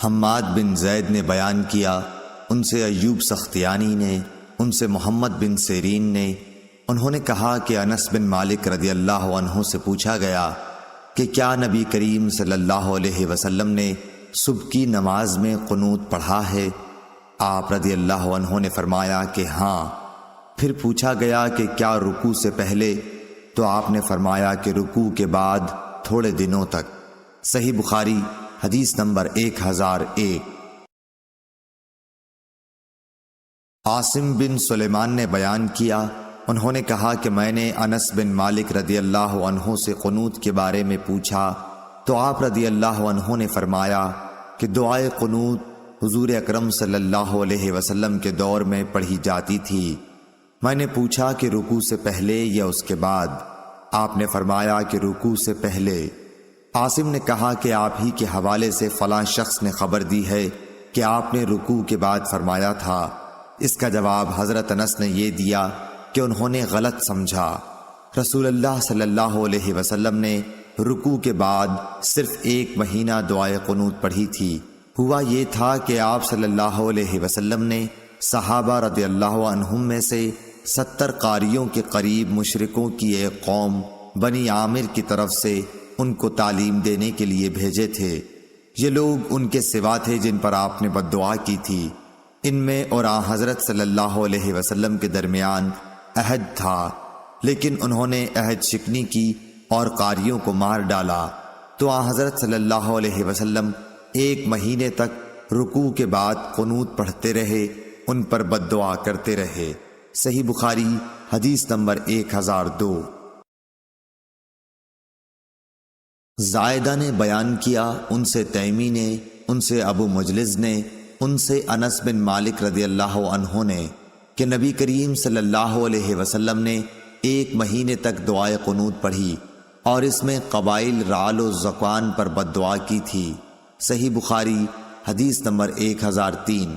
حماد بن زید نے بیان کیا، ان سے ایوب سختیانی نے، ان سے محمد بن سیرین نے، انہوں نے کہا کہ انس بن مالک رضی اللہ عنہ سے پوچھا گیا کہ کیا نبی کریم صلی اللہ علیہ وسلم نے صبح کی نماز میں قنوت پڑھا ہے؟ آپ رضی اللہ عنہ نے فرمایا کہ ہاں۔ پھر پوچھا گیا کہ کیا رکوع سے پہلے؟ تو آپ نے فرمایا کہ رکوع کے بعد تھوڑے دنوں تک۔ صحیح بخاری حدیث نمبر 1001۔ عاصم بن سلیمان نے بیان کیا، انہوں نے کہا کہ میں نے انس بن مالک رضی اللہ عنہ سے قنوت کے بارے میں پوچھا تو آپ رضی اللہ عنہ نے فرمایا کہ دعائے قنوت حضور اکرم صلی اللہ علیہ وسلم کے دور میں پڑھی جاتی تھی۔ میں نے پوچھا کہ رکوع سے پہلے یا اس کے بعد؟ آپ نے فرمایا کہ رکوع سے پہلے۔ عاصم نے کہا کہ آپ ہی کے حوالے سے فلاں شخص نے خبر دی ہے کہ آپ نے رکوع کے بعد فرمایا تھا۔ اس کا جواب حضرت انس نے یہ دیا کہ انہوں نے غلط سمجھا۔ رسول اللہ صلی اللہ علیہ وسلم نے رکوع کے بعد صرف 1 مہینہ دعائے قنوت پڑھی تھی۔ ہوا یہ تھا کہ آپ صلی اللہ علیہ وسلم نے صحابہ رضی اللہ عنہم میں سے 70 قاریوں کے قریب مشرکوں کی ایک قوم بنی عامر کی طرف سے ان کو تعلیم دینے کے لیے بھیجے تھے۔ یہ لوگ ان کے سوا تھے جن پر آپ نے بد دعا کی تھی۔ ان میں اور حضرت صلی اللہ علیہ وسلم کے درمیان عہد تھا، لیکن انہوں نے عہد شکنی کی اور قاریوں کو مار ڈالا۔ تو حضرت صلی اللہ علیہ وسلم 1 مہینے تک رکوع کے بعد قنوت پڑھتے رہے، ان پر بد دعا کرتے رہے۔ صحیح بخاری حدیث نمبر 1002۔ زائدہ نے بیان کیا، ان سے تیمی نے، ان سے ابو مجلس نے، ان سے انس بن مالک رضی اللہ عنہ نے کہ نبی کریم صلی اللہ علیہ وسلم نے 1 مہینے تک دعائے قنوت پڑھی اور اس میں قبائل رعل و ذکوان پر بد دعا کی تھی۔ صحیح بخاری حدیث نمبر 1003۔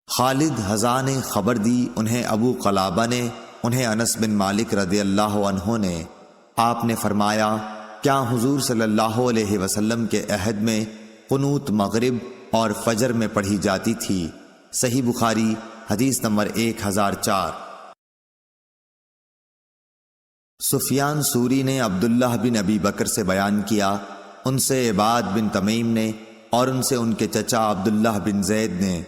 خالد حذا نے خبر دی، انہیں ابو قلابہ نے، انہیں انس بن مالک رضی اللہ عنہ نے۔ آپ نے فرمایا کیا حضور صلی اللہ علیہ وسلم کے عہد میں قنوت مغرب اور فجر میں پڑھی جاتی تھی؟ صحیح بخاری حدیث نمبر 1004۔ سفیان سوری نے عبداللہ بن ابی بکر سے بیان کیا، ان سے عباد بن تمیم نے اور ان سے ان کے چچا عبداللہ بن زید نے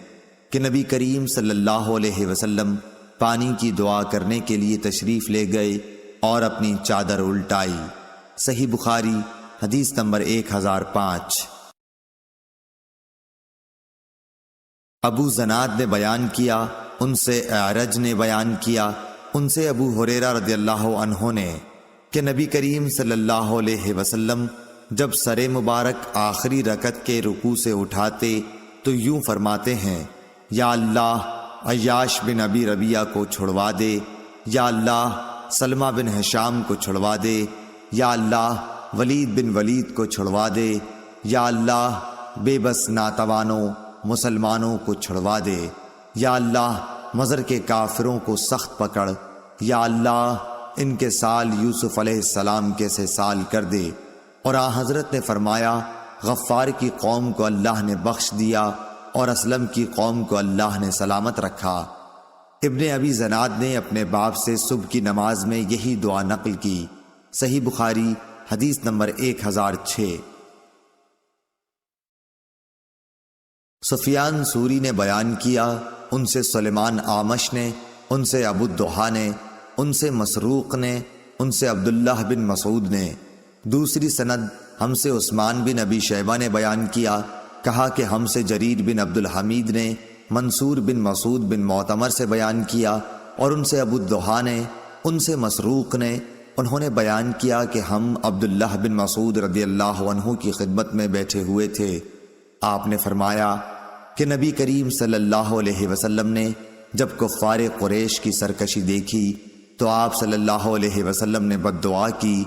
کہ نبی کریم صلی اللہ علیہ وسلم پانی کی دعا کرنے کے لیے تشریف لے گئے اور اپنی چادر الٹائی۔ صحیح بخاری حدیث نمبر 1005۔ ابو زناد نے بیان کیا، ان سے اعرج نے بیان کیا، ان سے ابو ہریرہ رضی اللہ عنہ نے کہ نبی کریم صلی اللہ علیہ وسلم جب سر مبارک آخری رکعت کے رکوع سے اٹھاتے تو یوں فرماتے ہیں، یا اللہ عیاش بن ابی ربیعہ کو چھڑوا دے، یا اللہ سلمہ بن ہشام کو چھڑوا دے، یا اللہ ولید بن ولید کو چھڑوا دے، یا اللہ بے بس ناتوانوں مسلمانوں کو چھڑوا دے، یا اللہ مضر کے کافروں کو سخت پکڑ، یا اللہ ان کے سال یوسف علیہ السلام کے سے سال کر دے۔ اور حضرت نے فرمایا غفار کی قوم کو اللہ نے بخش دیا اور اسلم کی قوم کو اللہ نے سلامت رکھا۔ ابن ابی زناد نے اپنے باپ سے صبح کی نماز میں یہی دعا نقل کی۔ صحیح بخاری حدیث نمبر 1006۔ سفیان سوری نے بیان کیا، ان سے سلیمان آمش نے، ان سے ابو الدحا نے، ان سے مسروق نے، ان سے عبداللہ بن مسعود نے۔ دوسری سند ہم سے عثمان بن ابی شیبہ نے بیان کیا، کہا کہ ہم سے جریر بن عبد الحمید نے منصور بن مسعود بن معتمر سے بیان کیا، اور ان سے ابو الدحا نے، ان سے مسروق نے، انہوں نے بیان کیا کہ ہم عبداللہ بن مسعود رضی اللہ عنہ کی خدمت میں بیٹھے ہوئے تھے۔ آپ نے فرمایا کہ نبی کریم صلی اللہ علیہ وسلم نے جب کفار قریش کی سرکشی دیکھی تو آپ صلی اللہ علیہ وسلم نے بد دعا کی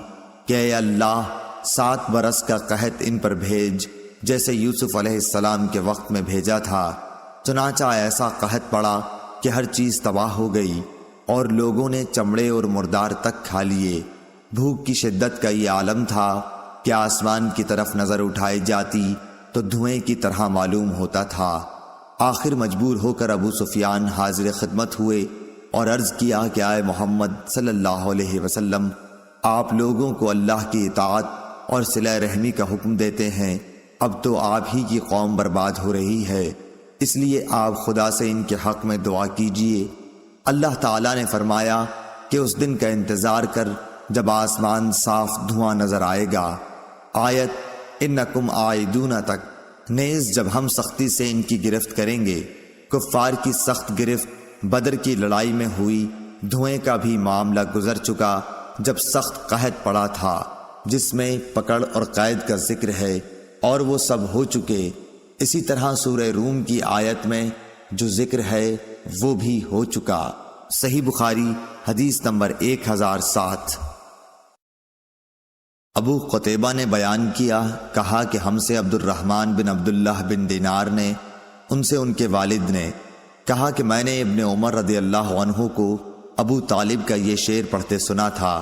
کہ اے اللہ 7 برس کا قحط ان پر بھیج جیسے یوسف علیہ السلام کے وقت میں بھیجا تھا۔ چنانچہ ایسا قحط پڑا کہ ہر چیز تباہ ہو گئی اور لوگوں نے چمڑے اور مردار تک کھا لیے۔ بھوک کی شدت کا یہ عالم تھا کہ آسمان کی طرف نظر اٹھائی جاتی تو دھوئیں کی طرح معلوم ہوتا تھا۔ آخر مجبور ہو کر ابو سفیان حاضر خدمت ہوئے اور عرض کیا کہ آئے محمد صلی اللہ علیہ وسلم، آپ لوگوں کو اللہ کی اطاعت اور صلہ رحمی کا حکم دیتے ہیں، اب تو آپ ہی کی قوم برباد ہو رہی ہے، اس لیے آپ خدا سے ان کے حق میں دعا کیجئے۔ اللہ تعالیٰ نے فرمایا کہ اس دن کا انتظار کر جب آسمان صاف دھواں نظر آئے گا۔ آیت انکم عائدون تک، نیز جب ہم سختی سے ان کی گرفت کریں گے۔ کفار کی سخت گرفت بدر کی لڑائی میں ہوئی، دھوئیں کا بھی معاملہ گزر چکا جب سخت قحط پڑا تھا، جس میں پکڑ اور قید کا ذکر ہے، اور وہ سب ہو چکے۔ اسی طرح سورہ روم کی آیت میں جو ذکر ہے وہ بھی ہو چکا۔ صحیح بخاری حدیث نمبر 1007۔ ابو قتیبہ نے بیان کیا، کہا کہ ہم سے عبد الرحمن بن عبداللہ بن دینار نے، ان سے ان کے والد نے کہا کہ میں نے ابن عمر رضی اللہ عنہ کو ابو طالب کا یہ شعر پڑھتے سنا تھا۔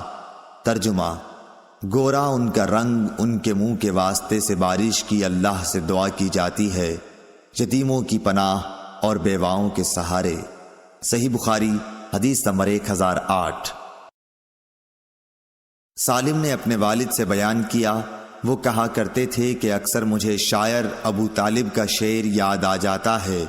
ترجمہ: گورا ان کا رنگ، ان کے منہ کے واسطے سے بارش کی اللہ سے دعا کی جاتی ہے، یتیموں کی پناہ اور بیواؤں کے سہارے۔ صحیح بخاری حدیث نمبر 1008۔ سالم نے اپنے والد سے بیان کیا، وہ کہا کرتے تھے کہ اکثر مجھے شاعر ابو طالب کا شعر یاد آ جاتا ہے۔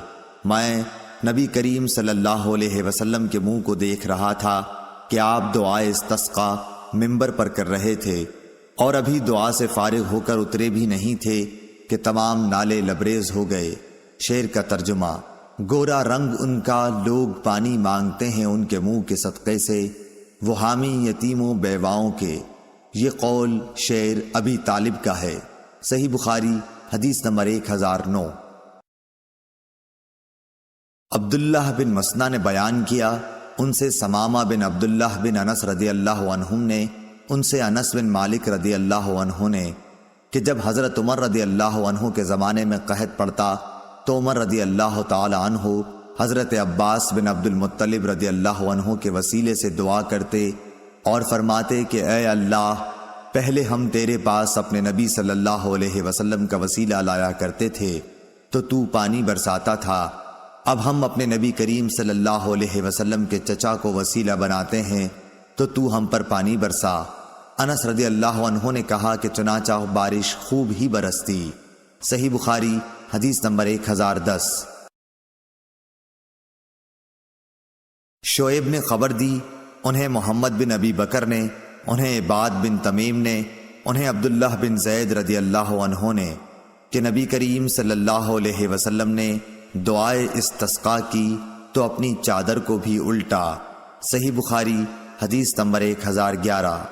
میں نبی کریم صلی اللہ علیہ وسلم کے منہ کو دیکھ رہا تھا کہ آپ دعائے استسقا منبر پر کر رہے تھے، اور ابھی دعا سے فارغ ہو کر اترے بھی نہیں تھے کہ تمام نالے لبریز ہو گئے۔ شعر کا ترجمہ: گورا رنگ ان کا، لوگ پانی مانگتے ہیں ان کے منہ کے صدقے سے، وہ حامی یتیموں بیواؤں کے۔ یہ قول شعر ابی طالب کا ہے۔ صحیح بخاری حدیث نمبر 1009۔ عبداللہ بن مسنہ نے بیان کیا، ان سے ثمامہ بن عبداللہ بن انس رضی اللہ عنہم نے، ان سے انس بن مالک رضی اللہ عنہ نے، کہ جب حضرت عمر رضی اللہ عنہ کے زمانے میں قحط پڑتا تو عمر رضی اللہ تعالی عنہ حضرت عباس بن عبد المطلب رضی اللہ عنہ کے وسیلے سے دعا کرتے اور فرماتے کہ اے اللہ، پہلے ہم تیرے پاس اپنے نبی صلی اللہ علیہ وسلم کا وسیلہ لایا کرتے تھے تو پانی برساتا تھا، اب ہم اپنے نبی کریم صلی اللہ علیہ وسلم کے چچا کو وسیلہ بناتے ہیں تو ہم پر پانی برسا۔ انس رضی اللہ عنہ نے کہا کہ چنانچہ بارش خوب ہی برستی۔ صحیح بخاری حدیث نمبر 1010۔ شعیب نے خبر دی، انہیں محمد بن ابی بکر نے، انہیں عباد بن تمیم نے، انہیں عبداللہ بن زید رضی اللہ عنہ نے، کہ نبی کریم صلی اللہ علیہ وسلم نے دعائے استسقا کی تو اپنی چادر کو بھی الٹا۔ صحیح بخاری حدیث نمبر 1011۔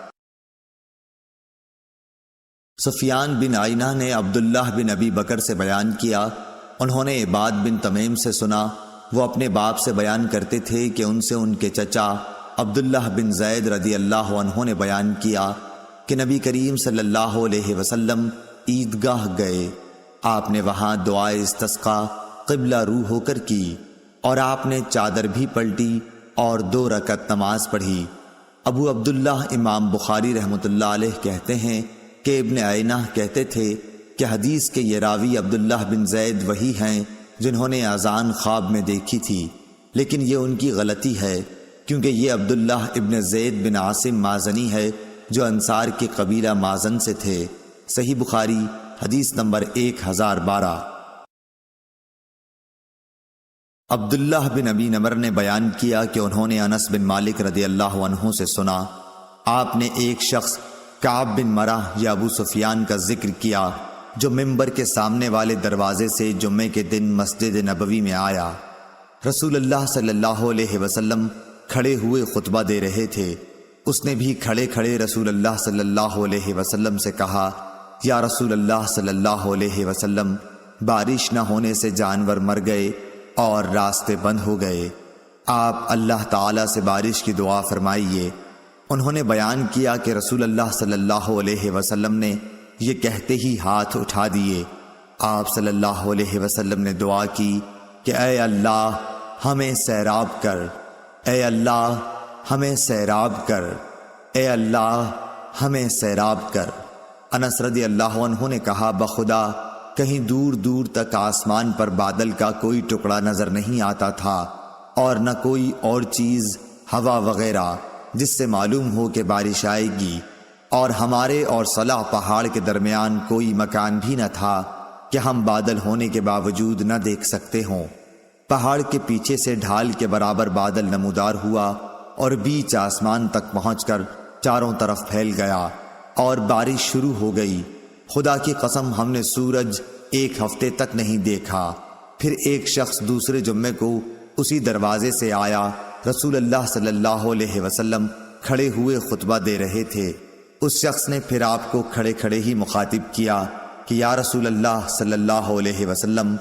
سفیان بن عینہ نے عبداللہ بن ابی بکر سے بیان کیا، انہوں نے عباد بن تمیم سے سنا، وہ اپنے باپ سے بیان کرتے تھے کہ ان سے ان کے چچا عبداللہ بن زید رضی اللہ عنہ نے بیان کیا کہ نبی کریم صلی اللہ علیہ وسلم عیدگاہ گئے، آپ نے وہاں دعائے استسقا قبلہ رو ہو کر کی، اور آپ نے چادر بھی پلٹی اور 2 رکعت نماز پڑھی۔ ابو عبداللہ امام بخاری رحمۃ اللہ علیہ کہتے ہیں کہ ابن عینہ کہتے تھے کہ حدیث کے یہ راوی عبداللہ بن زید وہی ہیں جنہوں نے اذان خواب میں دیکھی تھی، لیکن یہ ان کی غلطی ہے، کیونکہ یہ عبداللہ ابن زید بن عاصم مازنی ہے جو انصار کے قبیلہ مازن سے تھے۔ صحیح بخاری حدیث نمبر 1012۔ عبداللہ بن ابی نمر نے بیان کیا کہ انہوں نے انس بن مالک رضی اللہ عنہ سے سنا، آپ نے ایک شخص کعب بن مرہ یا ابو سفیان کا ذکر کیا جو منبر کے سامنے والے دروازے سے جمعے کے دن مسجد نبوی میں آیا۔ رسول اللہ صلی اللہ علیہ وسلم کھڑے ہوئے خطبہ دے رہے تھے، اس نے بھی کھڑے کھڑے رسول اللہ صلی اللہ علیہ وسلم سے کہا، یا رسول اللہ صلی اللہ علیہ وسلم، بارش نہ ہونے سے جانور مر گئے اور راستے بند ہو گئے، آپ اللہ تعالیٰ سے بارش کی دعا فرمائیے۔ انہوں نے بیان کیا کہ رسول اللہ صلی اللہ علیہ وسلم نے یہ کہتے ہی ہاتھ اٹھا دیے۔ آپ صلی اللہ علیہ وسلم نے دعا کی کہ اے اللہ ہمیں سیراب کر، اے اللہ ہمیں سیراب کر، اے اللہ ہمیں سیراب کر۔ انس رضی اللہ عنہ نے کہا بخدا کہیں دور دور تک آسمان پر بادل کا کوئی ٹکڑا نظر نہیں آتا تھا اور نہ کوئی اور چیز ہوا وغیرہ جس سے معلوم ہو کہ بارش آئے گی، اور ہمارے اور صلح پہاڑ کے درمیان کوئی مکان بھی نہ تھا کہ ہم بادل ہونے کے باوجود نہ دیکھ سکتے ہوں۔ پہاڑ کے پیچھے سے ڈھال کے برابر بادل نمودار ہوا اور بیچ آسمان تک پہنچ کر چاروں طرف پھیل گیا اور بارش شروع ہو گئی۔ خدا کی قسم ہم نے سورج ایک ہفتے تک نہیں دیکھا۔ پھر ایک شخص دوسرے جمعے کو اسی دروازے سے آیا۔ رسول اللہ صلی اللہ علیہ وسلم کھڑے ہوئے خطبہ دے رہے تھے۔ اس شخص نے پھر آپ کو کھڑے کھڑے ہی مخاطب کیا کہ یا رسول اللہ صلی اللہ علیہ وسلم،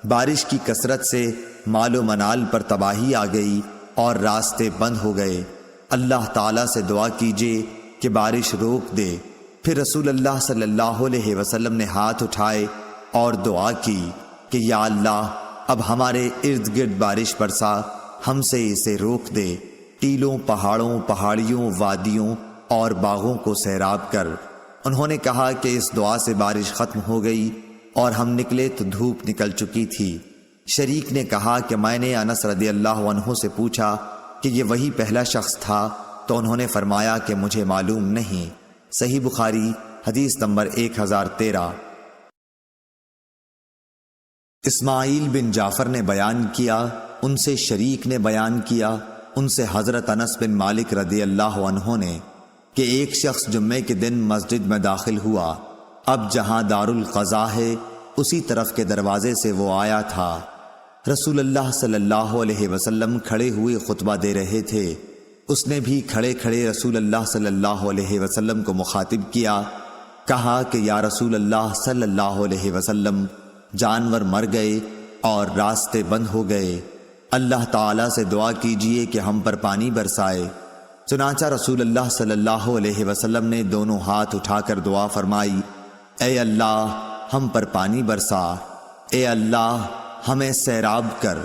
بارش کی کثرت سے مال و منال پر تباہی آ گئی اور راستے بند ہو گئے، اللہ تعالیٰ سے دعا کیجیے کہ بارش روک دے۔ پھر رسول اللہ صلی اللہ علیہ وسلم نے ہاتھ اٹھائے اور دعا کی کہ یا اللہ اب ہمارے ارد گرد بارش برسا، ہم سے اسے روک دے، ٹیلوں، پہاڑوں، پہاڑیوں، وادیوں اور باغوں کو سیراب کر۔ انہوں نے کہا کہ اس دعا سے بارش ختم ہو گئی اور ہم نکلے تو دھوپ نکل چکی تھی۔ شریک نے کہا کہ میں نے انس رضی اللہ عنہ سے پوچھا کہ یہ وہی پہلا شخص تھا، تو انہوں نے فرمایا کہ مجھے معلوم نہیں۔ صحیح بخاری حدیث نمبر 1013۔ اسماعیل بن جعفر نے بیان کیا، ان سے شریک نے بیان کیا، ان سے حضرت انس بن مالک رضی اللہ عنہ نے کہ ایک شخص جمعے کے دن مسجد میں داخل ہوا۔ اب جہاں دار القضاء ہے اسی طرف کے دروازے سے وہ آیا تھا۔ رسول اللہ صلی اللہ علیہ وسلم کھڑے ہوئے خطبہ دے رہے تھے۔ اس نے بھی کھڑے کھڑے رسول اللہ صلی اللہ علیہ وسلم کو مخاطب کیا، کہا کہ یا رسول اللہ صلی اللہ علیہ وسلم، جانور مر گئے اور راستے بند ہو گئے، اللہ تعالیٰ سے دعا کیجئے کہ ہم پر پانی برسائے۔ چنانچہ رسول اللہ صلی اللہ علیہ وسلم نے دونوں ہاتھ اٹھا کر دعا فرمائی، اے اللہ ہم پر پانی برسا، اے اللہ ہمیں سیراب کر۔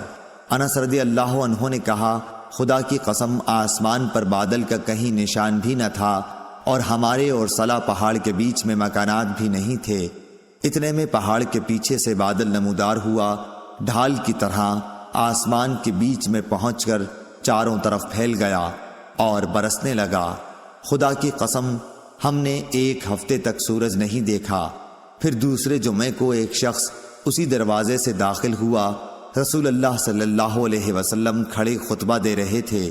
انس رضی اللہ عنہ نے کہا خدا کی قسم آسمان پر بادل کا کہیں نشان بھی نہ تھا اور ہمارے اور صلح پہاڑ کے بیچ میں مکانات بھی نہیں تھے۔ اتنے میں پہاڑ کے پیچھے سے بادل نمودار ہوا، ڈھال کی طرح آسمان کے بیچ میں پہنچ کر چاروں طرف پھیل گیا اور برسنے لگا۔ خدا کی قسم ہم نے ایک ہفتے تک سورج نہیں دیکھا۔ پھر دوسرے جمعے کو ایک شخص اسی دروازے سے داخل ہوا۔ رسول اللہ صلی اللہ علیہ وسلم کھڑے خطبہ دے رہے تھے،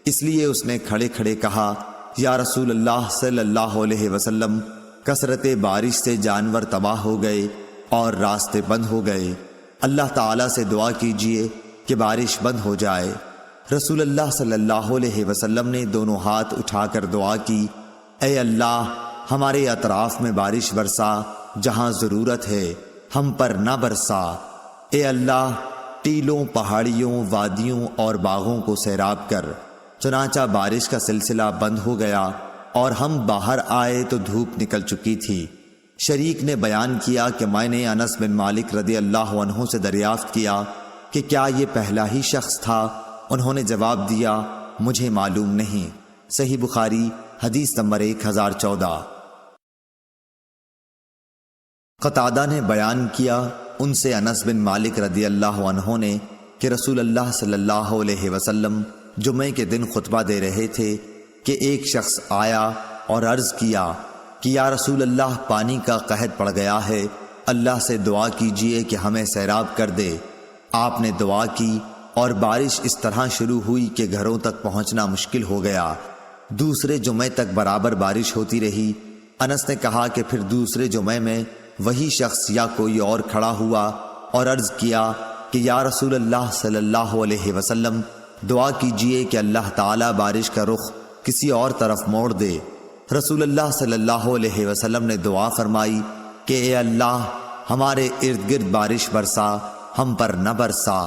اس لیے اس نے کھڑے کھڑے کہا یا رسول اللہ صلی اللہ علیہ وسلم، کثرت بارش سے جانور تباہ ہو گئے اور راستے بند ہو گئے، اللہ تعالیٰ سے دعا کیجئے کہ بارش بند ہو جائے۔ رسول اللہ صلی اللہ علیہ وسلم نے دونوں ہاتھ اٹھا کر دعا کی، اے اللہ ہمارے اطراف میں بارش برسا، جہاں ضرورت ہے ہم پر نہ برسا۔ اے اللہ ٹیلوں، پہاڑیوں، وادیوں اور باغوں کو سیراب کر۔ چنانچہ بارش کا سلسلہ بند ہو گیا اور ہم باہر آئے تو دھوپ نکل چکی تھی۔ شریک نے بیان کیا کہ میں نے انس بن مالک رضی اللہ عنہ سے دریافت کیا کہ کیا یہ پہلا ہی شخص تھا؟ انہوں نے جواب دیا مجھے معلوم نہیں۔ صحیح بخاری حدیث نمبر 1014۔ قتادہ نے بیان کیا، ان سے انس بن مالک رضی اللہ عنہ نے کہ رسول اللہ صلی اللہ علیہ وسلم جمعے کے دن خطبہ دے رہے تھے کہ ایک شخص آیا اور عرض کیا کہ یا رسول اللہ پانی کا قحط پڑ گیا ہے، اللہ سے دعا کیجئے کہ ہمیں سیراب کر دے۔ آپ نے دعا کی اور بارش اس طرح شروع ہوئی کہ گھروں تک پہنچنا مشکل ہو گیا۔ دوسرے جمعے تک برابر بارش ہوتی رہی۔ انس نے کہا کہ پھر دوسرے جمعے میں وہی شخص یا کوئی اور کھڑا ہوا اور عرض کیا کہ یا رسول اللہ صلی اللہ علیہ وسلم، دعا کیجئے کہ اللہ تعالیٰ بارش کا رخ کسی اور طرف موڑ دے۔ رسول اللہ صلی اللہ علیہ وسلم نے دعا فرمائی کہ اے اللہ ہمارے ارد گرد بارش برسا، ہم پر نہ برسا۔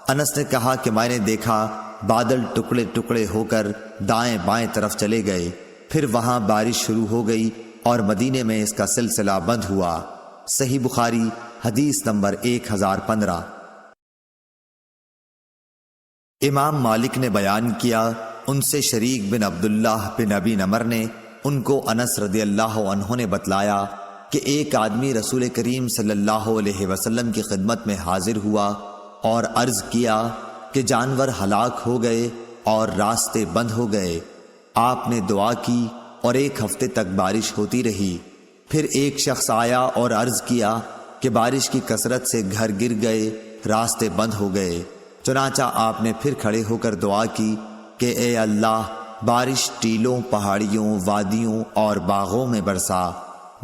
انس نے کہا کہ میں نے دیکھا بادل ٹکڑے ٹکڑے ہو کر دائیں بائیں طرف چلے گئے، پھر وہاں بارش شروع ہو گئی اور مدینے میں اس کا سلسلہ بند ہوا۔ صحیح بخاری حدیث نمبر 1015۔ امام مالک نے بیان کیا، ان سے شریک بن عبداللہ بن ابی نمر نے ان کو انس رضی اللہ عنہ نے بتلایا کہ ایک آدمی رسول کریم صلی اللہ علیہ وسلم کی خدمت میں حاضر ہوا اور عرض کیا کہ جانور ہلاک ہو گئے اور راستے بند ہو گئے۔ آپ نے دعا کی اور ایک ہفتے تک بارش ہوتی رہی۔ پھر ایک شخص آیا اور عرض کیا کہ بارش کی کثرت سے گھر گر گئے، راستے بند ہو گئے۔ چنانچہ آپ نے پھر کھڑے ہو کر دعا کی کہ اے اللہ، بارش ٹیلوں، پہاڑیوں، وادیوں اور باغوں میں برسا۔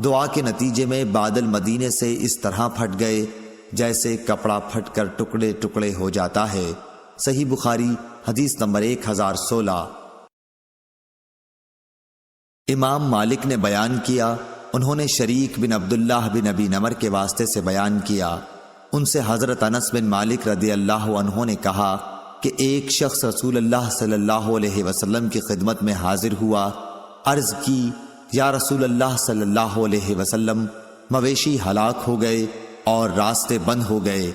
دعا کے نتیجے میں بادل مدینے سے اس طرح پھٹ گئے جیسے کپڑا پھٹ کر ٹکڑے ٹکڑے ہو جاتا ہے۔ صحیح بخاری حدیث نمبر 1016۔ امام مالک نے بیان کیا، انہوں نے شریک بن عبداللہ بن ابی نمر کے واسطے سے بیان کیا، ان سے حضرت انس بن مالک رضی اللہ عنہ نے کہا کہ ایک شخص رسول اللہ صلی اللہ علیہ وسلم کی خدمت میں حاضر ہوا، عرض کی یا رسول اللہ صلی اللہ علیہ وسلم، مویشی ہلاک ہو گئے اور راستے بند ہو گئے،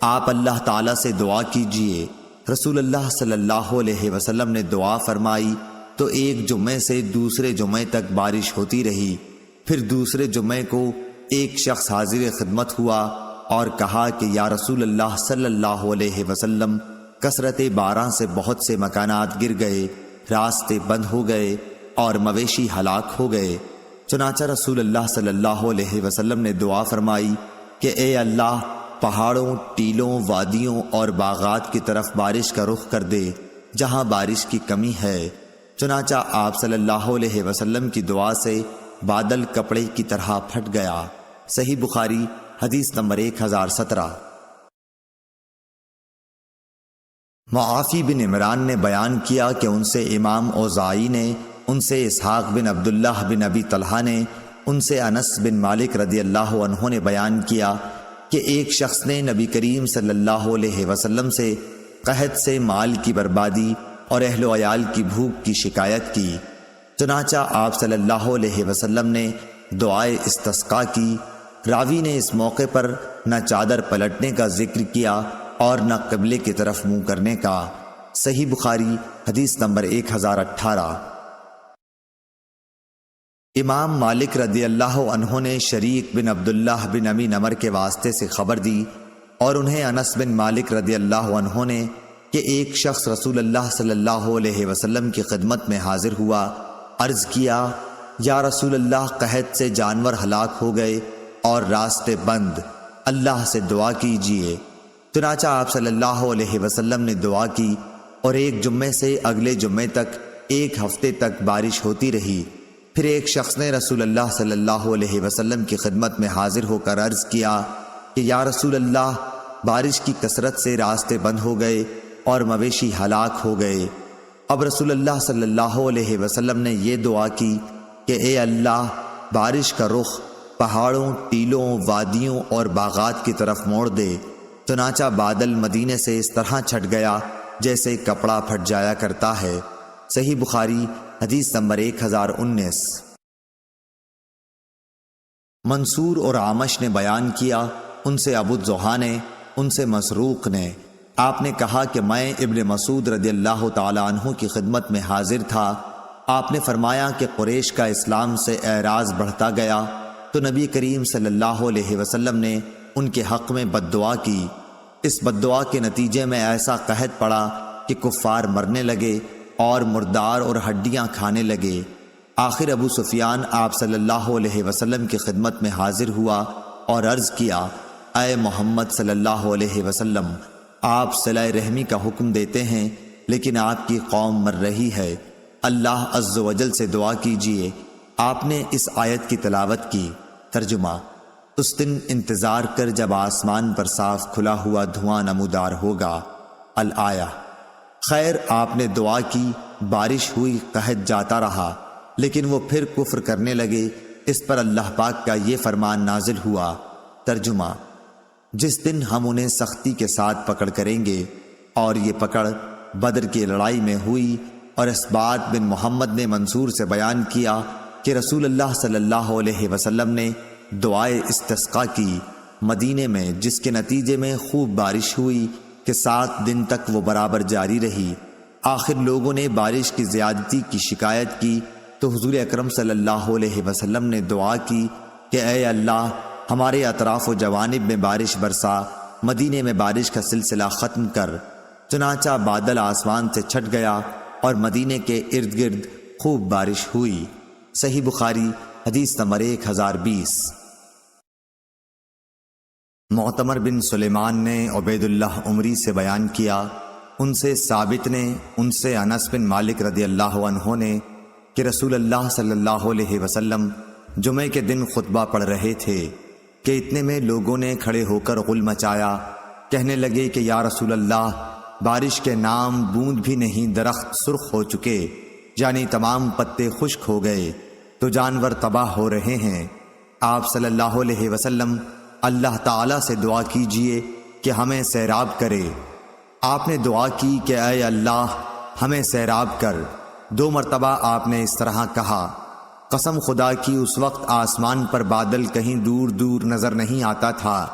آپ اللہ تعالیٰ سے دعا کیجئے۔ رسول اللہ صلی اللہ علیہ وسلم نے دعا فرمائی تو ایک جمعے سے دوسرے جمعے تک بارش ہوتی رہی۔ پھر دوسرے جمعے کو ایک شخص حاضر خدمت ہوا اور کہا کہ یا رسول اللہ صلی اللہ علیہ وسلم، کثرت باران سے بہت سے مکانات گر گئے، راستے بند ہو گئے اور مویشی ہلاک ہو گئے۔ چنانچہ رسول اللہ صلی اللہ علیہ وسلم نے دعا فرمائی کہ اے اللہ، پہاڑوں، ٹیلوں، وادیوں اور باغات کی طرف بارش کا رخ کر دے جہاں بارش کی کمی ہے۔ چنانچہ آپ صلی اللہ علیہ وسلم کی دعا سے بادل کپڑے کی طرح پھٹ گیا۔ صحیح بخاری حدیث نمبر 1017۔ معافی بن عمران نے بیان کیا کہ ان سے امام اوزاعی نے، ان سے اسحاق بن عبداللہ بن ابی طلحہ نے، ان سے انس بن مالک رضی اللہ عنہ نے بیان کیا کہ ایک شخص نے نبی کریم صلی اللہ علیہ وسلم سے قحط سے مال کی بربادی اور اہل و عیال کی بھوک کی شکایت کی۔ چنانچہ آپ صلی اللہ علیہ وسلم نے دعائے استسقاء کی۔ راوی نے اس موقع پر نہ چادر پلٹنے کا ذکر کیا اور نہ قبلے کی طرف منہ کرنے کا۔ صحیح بخاری حدیث نمبر 1018۔ امام مالک رضی اللہ عنہ نے شریک بن عبداللہ بن ابی نمر کے واسطے سے خبر دی اور انہیں انس بن مالک رضی اللہ عنہ نے کہ ایک شخص رسول اللہ صلی اللہ علیہ وسلم کی خدمت میں حاضر ہوا، عرض کیا یا رسول اللہ، قحط سے جانور ہلاک ہو گئے اور راستے بند، اللہ سے دعا کیجئے۔ چنانچہ آپ صلی اللہ علیہ وسلم نے دعا کی اور ایک جمعے سے اگلے جمعے تک ایک ہفتے تک بارش ہوتی رہی۔ پھر ایک شخص نے رسول اللہ صلی اللہ علیہ وسلم کی خدمت میں حاضر ہو کر عرض کیا کہ یا رسول اللہ، بارش کی کثرت سے راستے بند ہو گئے اور مویشی ہلاک ہو گئے۔ اب رسول اللہ صلی اللہ علیہ وسلم نے یہ دعا کی کہ اے اللہ، بارش کا رخ پہاڑوں، ٹیلوں، وادیوں اور باغات کی طرف موڑ دے۔ چنانچہ بادل مدینے سے اس طرح چھٹ گیا جیسے کپڑا پھٹ جایا کرتا ہے۔ صحیح بخاری حدیث نمبر 1019۔ منصور اور عامش نے بیان کیا، ان سے ابو الزحا نے، ان سے مسروق نے، آپ نے کہا کہ میں ابن مسعود رضی اللہ تعالی عنہ کی خدمت میں حاضر تھا۔ آپ نے فرمایا کہ قریش کا اسلام سے اعراض بڑھتا گیا تو نبی کریم صلی اللہ علیہ وسلم نے ان کے حق میں بد دعا کی۔ اس بد دعا کے نتیجے میں ایسا قحط پڑا کہ کفار مرنے لگے اور مردار اور ہڈیاں کھانے لگے۔ آخر ابو سفیان آپ صلی اللہ علیہ وسلم کی خدمت میں حاضر ہوا اور عرض کیا، اے محمد صلی اللہ علیہ وسلم، آپ صلہ رحمی کا حکم دیتے ہیں لیکن آپ کی قوم مر رہی ہے، اللہ عز و جل سے دعا کیجئے۔ آپ نے اس آیت کی تلاوت کی۔ ترجمہ: اس دن انتظار کر جب آسمان پر صاف کھلا ہوا دھواں نمودار ہوگا۔ الآیہ۔ خیر، آپ نے دعا کی، بارش ہوئی، قحط جاتا رہا، لیکن وہ پھر کفر کرنے لگے۔ اس پر اللہ پاک کا یہ فرمان نازل ہوا۔ ترجمہ: جس دن ہم انہیں سختی کے ساتھ پکڑ کریں گے، اور یہ پکڑ بدر کی لڑائی میں ہوئی۔ اور اسبات بن محمد نے منصور سے بیان کیا کہ رسول اللہ صلی اللہ علیہ وسلم نے دعائے استسقاء کی مدینے میں، جس کے نتیجے میں خوب بارش ہوئی کہ 7 دن تک وہ برابر جاری رہی۔ آخر لوگوں نے بارش کی زیادتی کی شکایت کی تو حضور اکرم صلی اللہ علیہ وسلم نے دعا کی کہ اے اللہ ہمارے اطراف و جوانب میں بارش برسا، مدینے میں بارش کا سلسلہ ختم کر۔ چنانچہ بادل آسمان سے چھٹ گیا اور مدینے کے ارد گرد خوب بارش ہوئی۔ صحیح بخاری حدیث نمبر 1020۔ معتمر بن سلیمان نے عبید اللہ عمری سے بیان کیا، ان سے ثابت نے، ان سے انس بن مالک رضی اللہ عنہ نے کہ رسول اللہ صلی اللہ علیہ وسلم جمعے کے دن خطبہ پڑھ رہے تھے کہ اتنے میں لوگوں نے کھڑے ہو کر غل مچایا، کہنے لگے کہ یا رسول اللہ، بارش کے نام بوند بھی نہیں، درخت سرخ ہو چکے، یعنی تمام پتے خشک ہو گئے تو جانور تباہ ہو رہے ہیں۔ آپ صلی اللہ علیہ وسلم اللہ تعالیٰ سے دعا کیجئے کہ ہمیں سیراب کرے۔ آپ نے دعا کی کہ اے اللہ ہمیں سیراب کر۔ 2 مرتبہ آپ نے اس طرح کہا۔ قسم خدا کی اس وقت آسمان پر بادل کہیں دور دور نظر نہیں آتا تھا،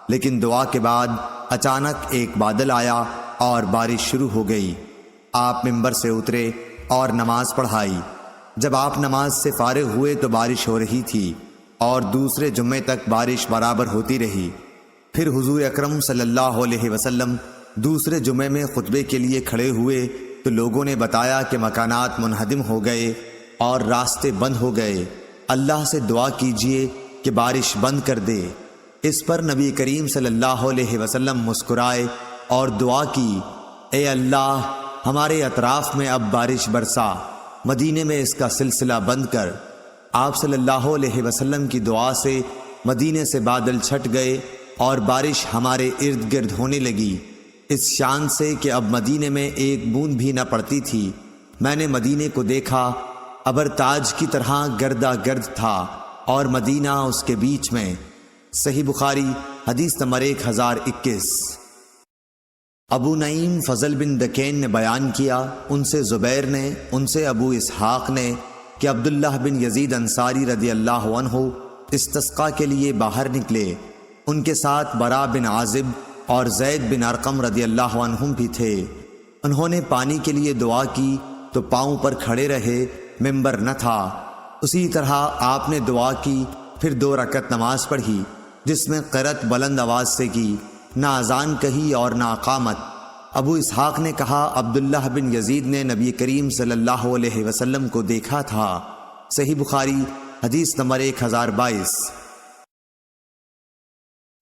لیکن دعا کے بعد اچانک ایک بادل آیا اور بارش شروع ہو گئی۔ آپ ممبر سے اترے اور نماز پڑھائی۔ جب آپ نماز سے فارغ ہوئے تو بارش ہو رہی تھی اور دوسرے جمعے تک بارش برابر ہوتی رہی۔ پھر حضور اکرم صلی اللہ علیہ وسلم دوسرے جمعے میں خطبے کے لیے کھڑے ہوئے تو لوگوں نے بتایا کہ مکانات منہدم ہو گئے اور راستے بند ہو گئے، اللہ سے دعا کیجئے کہ بارش بند کر دے۔ اس پر نبی کریم صلی اللہ علیہ وسلم مسکرائے اور دعا کی، اے اللہ ہمارے اطراف میں اب بارش برسا، مدینے میں اس کا سلسلہ بند کر۔ آپ صلی اللہ علیہ وسلم کی دعا سے مدینے سے بادل چھٹ گئے اور بارش ہمارے ارد گرد ہونے لگی، اس شان سے کہ اب مدینے میں ایک بوند بھی نہ پڑتی تھی۔ میں نے مدینے کو دیکھا، ابر تاج کی طرح گردا گرد تھا اور مدینہ اس کے بیچ میں۔ صحیح بخاری حدیث نمبر 1021۔ ابو نعیم فضل بن دکین نے بیان کیا، ان سے زبیر نے، ان سے ابو اسحاق نے کہ عبداللہ بن یزید انصاری رضی اللہ عنہ استسقاء کے لیے باہر نکلے، ان کے ساتھ برا بن عازب اور زید بن ارقم رضی اللہ عنہم بھی تھے۔ انہوں نے پانی کے لیے دعا کی تو پاؤں پر کھڑے رہے، ممبر نہ تھا۔ اسی طرح آپ نے دعا کی، پھر 2 رکعت نماز پڑھی جس میں قرأت بلند آواز سے کی، نہ اذان کہی اور نہ اقامت۔ ابو اسحاق نے کہا، عبداللہ بن یزید نے نبی کریم صلی اللہ علیہ وسلم کو دیکھا تھا۔ صحیح بخاری حدیث نمبر 1022۔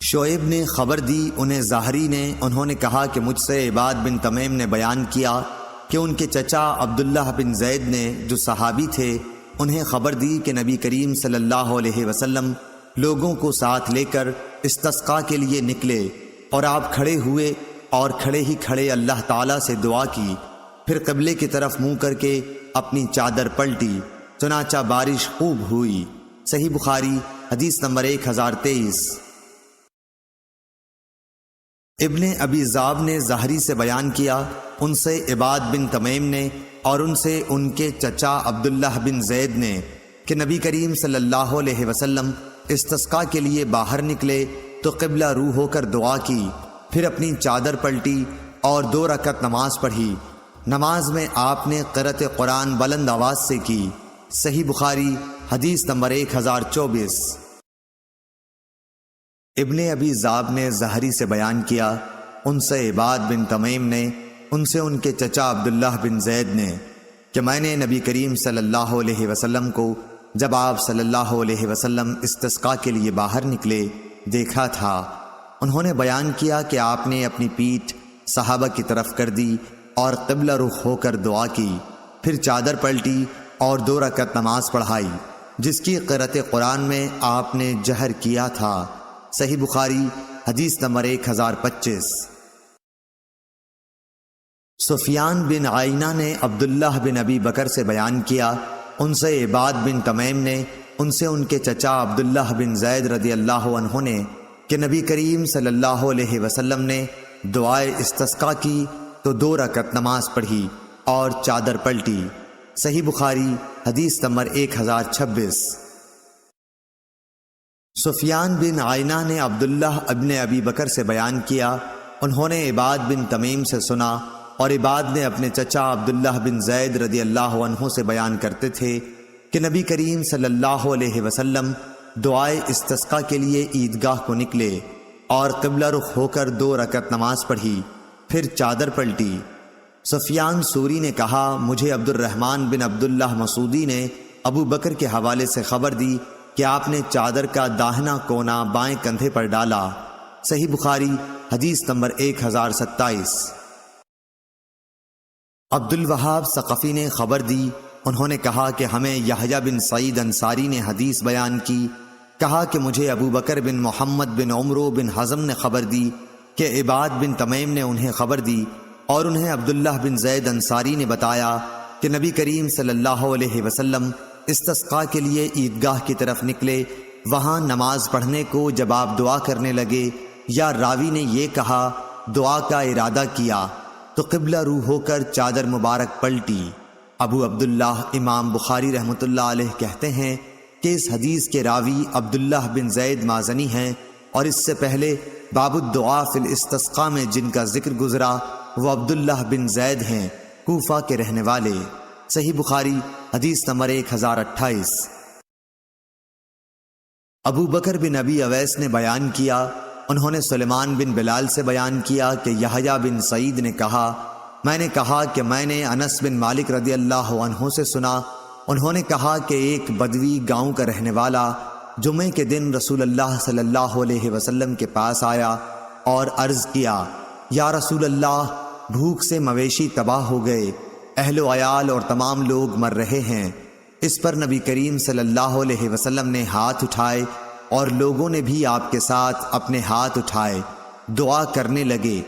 شعیب نے خبر دی، انہیں ظاہری نے، انہوں نے کہا کہ مجھ سے عباد بن تمیم نے بیان کیا کہ ان کے چچا عبداللہ بن زید نے جو صحابی تھے انہیں خبر دی کہ نبی کریم صلی اللہ علیہ وسلم لوگوں کو ساتھ لے کر استسقاء کے لیے نکلے اور آپ کھڑے ہوئے اور کھڑے ہی کھڑے اللہ تعالیٰ سے دعا کی، پھر قبلے کی طرف منہ کر کے اپنی چادر پلٹی، چنانچہ بارش خوب ہوئی۔ صحیح بخاری حدیث نمبر 1023۔ ابن ابی ذئب نے ظاہری سے بیان کیا، ان سے عباد بن تمیم نے اور ان سے ان کے چچا عبداللہ بن زید نے کہ نبی کریم صلی اللہ علیہ وسلم استسقاء کے لیے باہر نکلے تو قبلہ رو ہو کر دعا کی، پھر اپنی چادر پلٹی اور 2 رکعت نماز پڑھی۔ نماز میں آپ نے قرأت قرآن بلند آواز سے کی۔ صحیح بخاری حدیث نمبر 1024۔ ابن ابی ذئب نے ظاہری سے بیان کیا، ان سے عباد بن تمیم نے، ان سے ان کے چچا عبداللہ بن زید نے کہ میں نے نبی کریم صلی اللہ علیہ وسلم کو جب آپ صلی اللہ علیہ وسلم استسقاء کے لیے باہر نکلے دیکھا تھا۔ انہوں نے بیان کیا کہ آپ نے اپنی پیٹھ صحابہ کی طرف کر دی اور قبلہ رخ ہو کر دعا کی، پھر چادر پلٹی اور 2 رکعت نماز پڑھائی جس کی قرأت قرآن میں آپ نے جہر کیا تھا۔ صحیح بخاری حدیث نمبر 1025۔ سفیان بن عینہ نے عبداللہ بن ابی بکر سے بیان کیا، ان سے عباد بن تمیم نے، ان سے ان کے چچا عبداللہ بن زید رضی اللہ عنہ نے کہ نبی کریم صلی اللہ علیہ وسلم نے دعائے استسقاء کی تو 2 رکعت نماز پڑھی اور چادر پلٹی۔ صحیح بخاری حدیث نمبر 1026۔ سفیان بن عینہ نے عبداللہ ابن ابی بکر سے بیان کیا، انہوں نے عباد بن تمیم سے سنا اور عباد نے اپنے چچا عبداللہ بن زید رضی اللہ عنہ سے بیان کرتے تھے کہ نبی کریم صلی اللہ علیہ وسلم دعائے استسقاء کے لیے عیدگاہ کو نکلے اور قبلہ رخ ہو کر 2 رکعت نماز پڑھی، پھر چادر پلٹی۔ سفیان سوری نے کہا مجھے عبد الرحمن بن عبداللہ مسعودی نے ابو بکر کے حوالے سے خبر دی کہ آپ نے چادر کا داہنا کونا بائیں کندھے پر ڈالا۔ صحیح بخاری حدیث نمبر 1027۔ عبد الوہاب ثقفی نے خبر دی، انہوں نے کہا کہ ہمیں یحییٰ بن سعید انصاری نے حدیث بیان کی، کہا کہ مجھے ابو بکر بن محمد بن عمرو بن حزم نے خبر دی کہ عباد بن تمیم نے انہیں خبر دی، اور انہیں عبداللہ بن زید انصاری نے بتایا کہ نبی کریم صلی اللہ علیہ وسلم استسقاء کے لیے عیدگاہ کی طرف نکلے۔ وہاں نماز پڑھنے کو جب آپ دعا کرنے لگے یا راوی نے یہ کہا دعا کا ارادہ کیا تو قبلہ رو ہو کر چادر مبارک پلٹی۔ ابو عبداللہ امام بخاری رحمۃ اللہ علیہ کہتے ہیں کہ اس حدیث کے راوی عبداللہ بن زید مازنی ہیں، اور اس سے پہلے باب الدعاء فی الاستسقاء میں جن کا ذکر گزرا وہ عبداللہ بن زید ہیں، کوفہ کے رہنے والے۔ صحیح بخاری حدیث نمبر 1028۔ ابو بکر بن ابی اویس نے بیان کیا، انہوں نے سلیمان بن بلال سے بیان کیا کہ یحییٰ بن سعید نے کہا میں نے کہا کہ میں نے انس بن مالک رضی اللہ عنہ سے سنا، انہوں نے کہا کہ ایک بدوی گاؤں کا رہنے والا جمعے کے دن رسول اللہ صلی اللہ علیہ وسلم کے پاس آیا اور عرض کیا یا رسول اللہ، بھوک سے مویشی تباہ ہو گئے، اہل و عیال اور تمام لوگ مر رہے ہیں۔ اس پر نبی کریم صلی اللہ علیہ وسلم نے ہاتھ اٹھائے اور لوگوں نے بھی آپ کے ساتھ اپنے ہاتھ اٹھائے، دعا کرنے لگے۔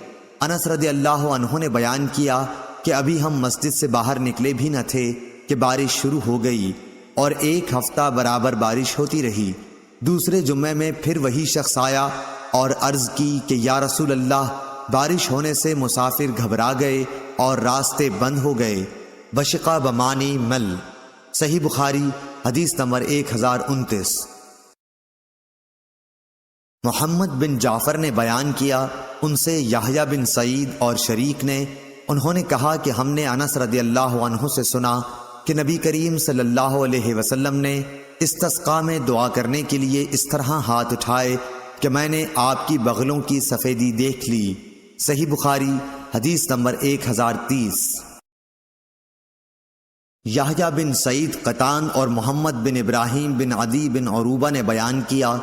انس رضی اللہ عنہ نے بیان کیا کہ ابھی ہم مسجد سے باہر نکلے بھی نہ تھے کہ بارش شروع ہو گئی، اور 1 ہفتہ برابر بارش ہوتی رہی۔ دوسرے جمعے میں پھر وہی شخص آیا اور عرض کی کہ یا رسول اللہ، بارش ہونے سے مسافر گھبرا گئے اور راستے بند ہو گئے۔ بشقا بمانی مل۔ صحیح بخاری حدیث نمبر 1029۔ محمد بن جعفر نے بیان کیا، ان سے یحییٰ بن سعید اور شریک نے، انہوں نے کہا کہ ہم نے انس رضی اللہ عنہ سے سنا کہ نبی کریم صلی اللہ علیہ وسلم نے استسقاء میں دعا کرنے کے لیے اس طرح ہاتھ اٹھائے کہ میں نے آپ کی بغلوں کی سفیدی دیکھ لی۔ صحیح بخاری حدیث نمبر 1030۔ یحییٰ بن سعید قطان اور محمد بن ابراہیم بن عدی بن عروبہ نے بیان کیا،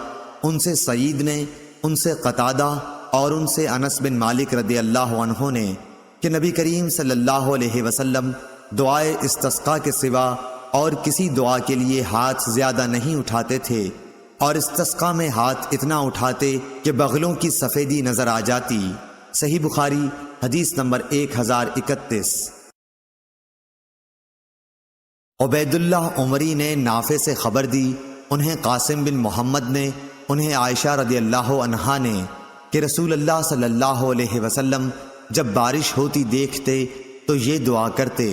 ان سے سعید نے، ان سے قتادہ اور ان سے انس بن مالک رضی اللہ عنہ نے کہ نبی کریم صلی اللہ علیہ وسلم دعائے استسقاء کے سوا اور کسی دعا کے لیے ہاتھ زیادہ نہیں اٹھاتے تھے، اور استسقاء میں ہاتھ اتنا اٹھاتے کہ بغلوں کی سفیدی نظر آ جاتی۔ صحیح بخاری حدیث نمبر 1031۔ عبید اللہ عمری نے نافع سے خبر دی، انہیں قاسم بن محمد نے، انہیں عائشہ رضی اللہ عنہا نے کہ رسول اللہ صلی اللہ علیہ وسلم جب بارش ہوتی دیکھتے تو یہ دعا کرتے،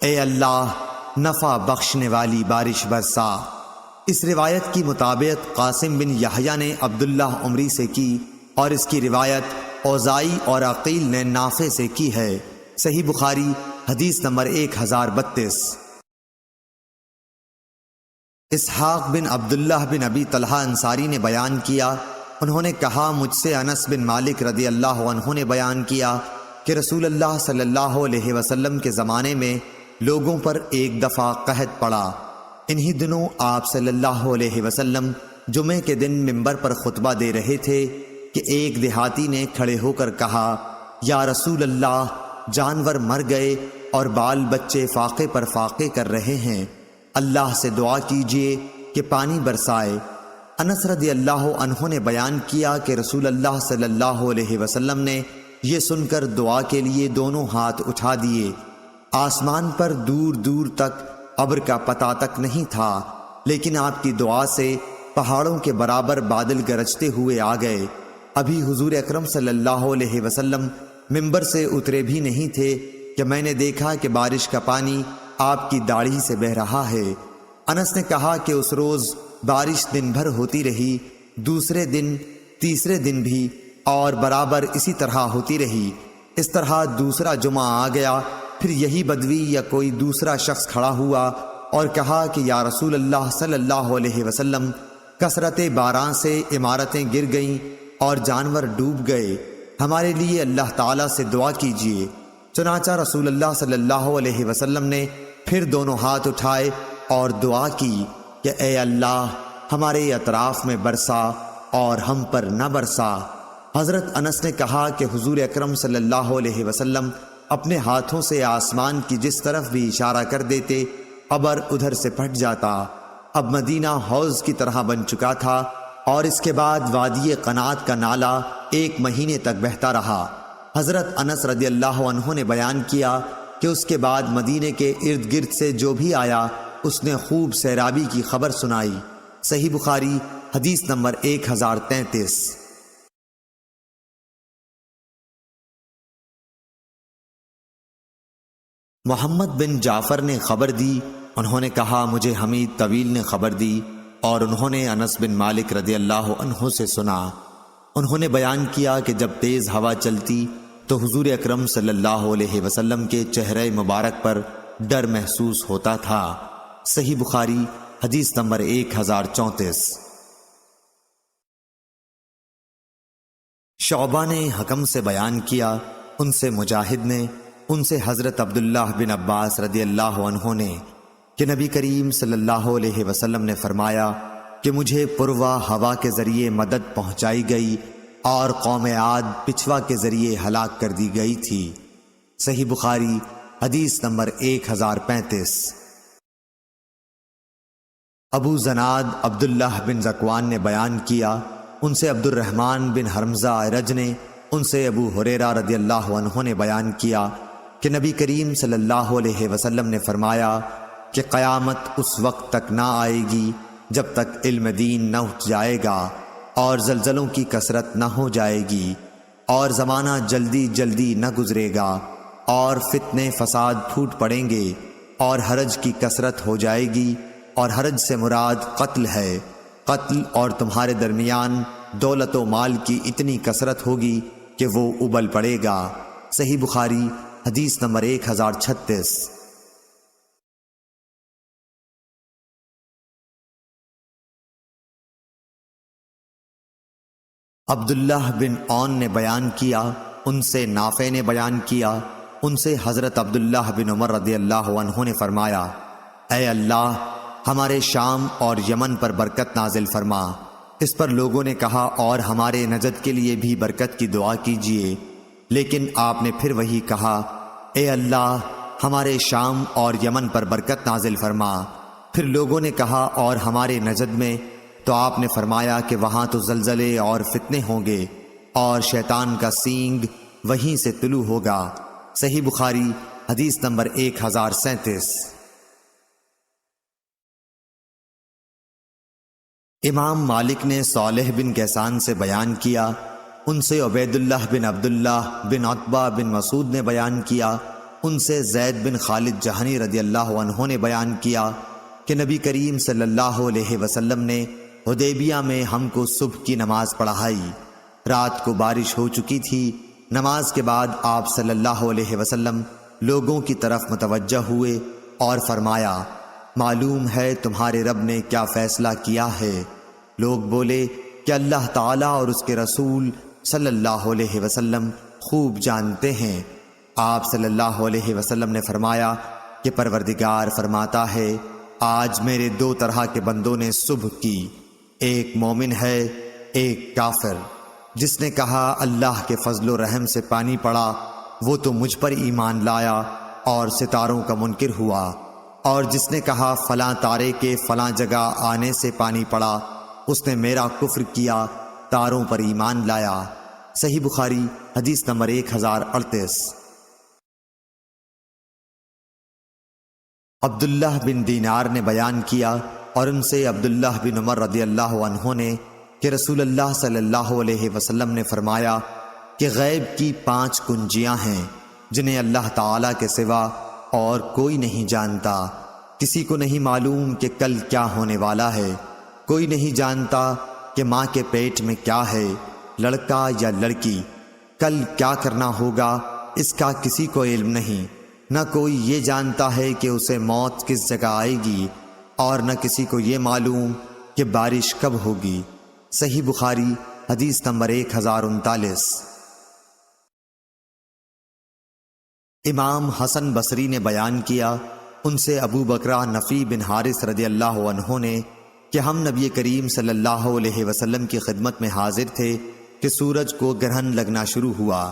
اے اللہ نفع بخشنے والی بارش برسا۔ اس روایت کی مطابق قاسم بن یحییٰ نے عبداللہ عمری سے کی، اور اس کی روایت اوزائی اور عقیل نے نافع سے کی ہے۔ صحیح بخاری حدیث نمبر 1032۔ اسحاق بن عبداللہ بن ابی طلحہ انصاری نے بیان کیا، انہوں نے کہا مجھ سے انس بن مالک رضی اللہ عنہ نے بیان کیا کہ رسول اللہ صلی اللہ علیہ وسلم کے زمانے میں لوگوں پر ایک دفعہ قحط پڑا۔ انہی دنوں آپ صلی اللہ علیہ وسلم جمعے کے دن منبر پر خطبہ دے رہے تھے کہ ایک دیہاتی نے کھڑے ہو کر کہا، یا رسول اللہ، جانور مر گئے اور بال بچے فاقے پر فاقے کر رہے ہیں، اللہ سے دعا کیجئے کہ پانی برسائے۔ انس رضی اللہ عنہ نے بیان کیا کہ رسول اللہ صلی اللہ علیہ وسلم نے یہ سن کر دعا کے لیے دونوں ہاتھ اٹھا دیے۔ آسمان پر دور دور تک ابر کا پتہ تک نہیں تھا، لیکن آپ کی دعا سے پہاڑوں کے برابر بادل گرجتے ہوئے آ گئے۔ ابھی حضور اکرم صلی اللہ علیہ وسلم منبر سے اترے بھی نہیں تھے کہ میں نے دیکھا کہ بارش کا پانی آپ کی داڑھی سے بہہ رہا ہے۔ انس نے کہا کہ اس روز بارش دن بھر ہوتی رہی، دوسرے دن، تیسرے دن بھی، اور برابر اسی طرح ہوتی رہی۔ اس طرح دوسرا جمعہ آ گیا، پھر یہی بدوی یا کوئی دوسرا شخص کھڑا ہوا اور کہا کہ یا رسول اللہ صلی اللہ علیہ وسلم، کثرت باران سے عمارتیں گر گئیں اور جانور ڈوب گئے، ہمارے لیے اللہ تعالیٰ سے دعا کیجیے۔ چنانچہ رسول اللہ صلی اللہ علیہ وسلم نے پھر دونوں ہاتھ اٹھائے اور دعا کی کہ اے اللہ ہمارے اطراف میں برسا اور ہم پر نہ برسا۔ حضرت انس نے کہا کہ حضور اکرم صلی اللہ علیہ وسلم اپنے ہاتھوں سے آسمان کی جس طرف بھی اشارہ کر دیتے ابر ادھر سے پھٹ جاتا۔ اب مدینہ حوض کی طرح بن چکا تھا اور اس کے بعد وادی قنات کا نالہ 1 مہینے تک بہتا رہا۔ حضرت انس رضی اللہ عنہ نے بیان کیا کہ اس کے بعد مدینے کے ارد گرد سے جو بھی آیا اس نے خوب سیرابی کی خبر سنائی۔ صحیح بخاری حدیث نمبر 1033۔ محمد بن جعفر نے خبر دی، انہوں نے کہا مجھے حمید طویل نے خبر دی اور انہوں نے انس بن مالک رضی اللہ عنہ سے سنا۔ انہوں نے بیان کیا کہ جب تیز ہوا چلتی تو حضور اکرم صلی اللہ علیہ وسلم کے چہرے مبارک پر ڈر محسوس ہوتا تھا۔ صحیح بخاری حدیث نمبر 1034۔ شعبہ نے حکم سے بیان کیا، ان سے مجاہد نے، ان سے حضرت عبداللہ بن عباس رضی اللہ عنہ نے کہ نبی کریم صلی اللہ علیہ وسلم نے فرمایا کہ مجھے پروا ہوا کے ذریعے مدد پہنچائی گئی اور قوم عاد پچھوا کے ذریعے ہلاک کر دی گئی تھی۔ صحیح بخاری حدیث نمبر 1035۔ ابو زناد عبداللہ بن ذکوان نے بیان کیا، ان سے عبد الرحمن بن حرمزہ رج نے، ان سے ابو ہریرہ رضی اللہ عنہ نے بیان کیا کہ نبی کریم صلی اللہ علیہ وسلم نے فرمایا کہ قیامت اس وقت تک نہ آئے گی جب تک علم دین نہ اٹھ جائے گا اور زلزلوں کی کثرت نہ ہو جائے گی اور زمانہ جلدی جلدی نہ گزرے گا اور فتنے فساد پھوٹ پڑیں گے اور حرج کی کثرت ہو جائے گی، اور حرج سے مراد قتل ہے، قتل اور تمہارے درمیان دولت و مال کی اتنی کثرت ہوگی کہ وہ ابل پڑے گا۔ صحیح بخاری حدیث نمبر 1036۔ عبداللہ بن عون نے بیان کیا، ان سے نافع نے بیان کیا، ان سے حضرت عبداللہ بن عمر رضی اللہ عنہ نے فرمایا اے اللہ ہمارے شام اور یمن پر برکت نازل فرما۔ اس پر لوگوں نے کہا اور ہمارے نجد کے لیے بھی برکت کی دعا کیجیے، لیکن آپ نے پھر وہی کہا اے اللہ ہمارے شام اور یمن پر برکت نازل فرما۔ پھر لوگوں نے کہا اور ہمارے نجد میں، تو آپ نے فرمایا کہ وہاں تو زلزلے اور فتنے ہوں گے اور شیطان کا سینگ وہیں سے طلوع ہوگا۔ صحیح بخاری حدیث نمبر 1037۔ امام مالک نے صالح بن کیسان سے بیان کیا، ان سے عبید اللہ بن عبداللہ بن عتبہ بن مسعود نے بیان کیا، ان سے زید بن خالد جہنی رضی اللہ عنہ نے بیان کیا کہ نبی کریم صلی اللہ علیہ وسلم نے حدیبیہ میں ہم کو صبح کی نماز پڑھائی۔ رات کو بارش ہو چکی تھی۔ نماز کے بعد آپ صلی اللہ علیہ وسلم لوگوں کی طرف متوجہ ہوئے اور فرمایا معلوم ہے تمہارے رب نے کیا فیصلہ کیا ہے؟ لوگ بولے کہ اللہ تعالیٰ اور اس کے رسول صلی اللہ علیہ وسلم خوب جانتے ہیں۔ آپ صلی اللہ علیہ وسلم نے فرمایا کہ پروردگار فرماتا ہے آج میرے 2 طرح کے بندوں نے صبح کی، ایک مومن ہے ایک کافر۔ جس نے کہا اللہ کے فضل و رحم سے پانی پڑا وہ تو مجھ پر ایمان لایا اور ستاروں کا منکر ہوا، اور جس نے کہا فلاں تارے کے فلاں جگہ آنے سے پانی پڑا اس نے میرا کفر کیا، تاروں پر ایمان لایا۔ صحیح بخاری حدیث نمبر 1038۔ عبداللہ بن دینار نے بیان کیا اور ان سے عبداللہ بن عمر رضی اللہ عنہ نے کہ رسول اللہ صلی اللہ علیہ وسلم نے فرمایا کہ غیب کی 5 کنجیاں ہیں جنہیں اللہ تعالیٰ کے سوا اور کوئی نہیں جانتا۔ کسی کو نہیں معلوم کہ کل کیا ہونے والا ہے، کوئی نہیں جانتا کہ ماں کے پیٹ میں کیا ہے، لڑکا یا لڑکی، کل کیا کرنا ہوگا اس کا کسی کو علم نہیں، نہ کوئی یہ جانتا ہے کہ اسے موت کس جگہ آئے گی، اور نہ کسی کو یہ معلوم کہ بارش کب ہوگی۔ صحیح بخاری حدیث نمبر 1039۔ امام حسن بصری نے بیان کیا، ان سے ابو بکرہ نفی بن حارث رضی اللہ عنہ نے کہ ہم نبی کریم صلی اللہ علیہ وسلم کی خدمت میں حاضر تھے کہ سورج کو گرہن لگنا شروع ہوا۔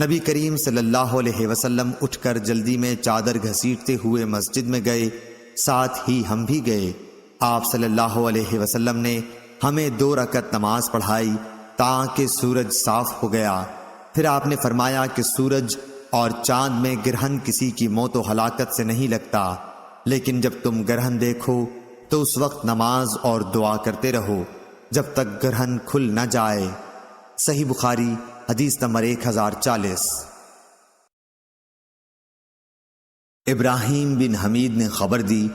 نبی کریم صلی اللہ علیہ وسلم اٹھ کر جلدی میں چادر گھسیٹتے ہوئے مسجد میں گئے، ساتھ ہی ہم بھی گئے۔ آپ صلی اللہ علیہ وسلم نے ہمیں 2 رکعت نماز پڑھائی تاکہ سورج صاف ہو گیا۔ پھر آپ نے فرمایا کہ سورج اور چاند میں گرہن کسی کی موت و ہلاکت سے نہیں لگتا، لیکن جب تم گرہن دیکھو تو اس وقت نماز اور دعا کرتے رہو جب تک گرہن کھل نہ جائے۔ صحیح بخاری حدیث نمبر 1040۔ ابراہیم بن حمید نے خبر دی،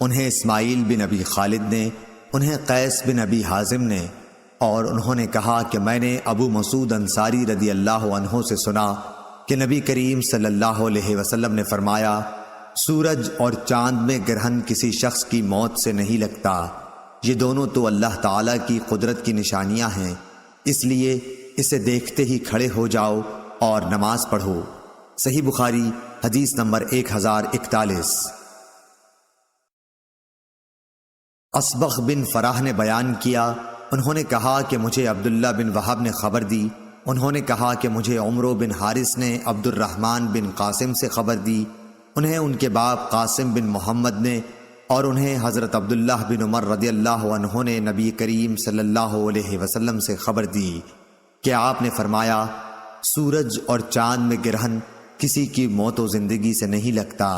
انہیں اسماعیل بن ابی خالد نے، انہیں قیس بن ابی حازم نے، اور انہوں نے کہا کہ میں نے ابو مسعود انصاری رضی اللہ عنہ سے سنا کہ نبی کریم صلی اللہ علیہ وسلم نے فرمایا، سورج اور چاند میں گرہن کسی شخص کی موت سے نہیں لگتا، یہ دونوں تو اللہ تعالیٰ کی قدرت کی نشانیاں ہیں، اس لیے اسے دیکھتے ہی کھڑے ہو جاؤ اور نماز پڑھو۔ صحیح بخاری حدیث نمبر 1041۔ اصبغ بن فراح نے بیان کیا، انہوں نے کہا کہ مجھے عبداللہ بن وہب نے خبر دی، انہوں نے کہا کہ مجھے عمرو بن حارث نے عبد الرحمن بن قاسم سے خبر دی، انہیں ان کے باپ قاسم بن محمد نے، اور انہیں حضرت عبداللہ بن عمر رضی اللہ عنہ نے نبی کریم صلی اللہ علیہ وسلم سے خبر دی کہ آپ نے فرمایا، سورج اور چاند میں گرہن کسی کی موت و زندگی سے نہیں لگتا،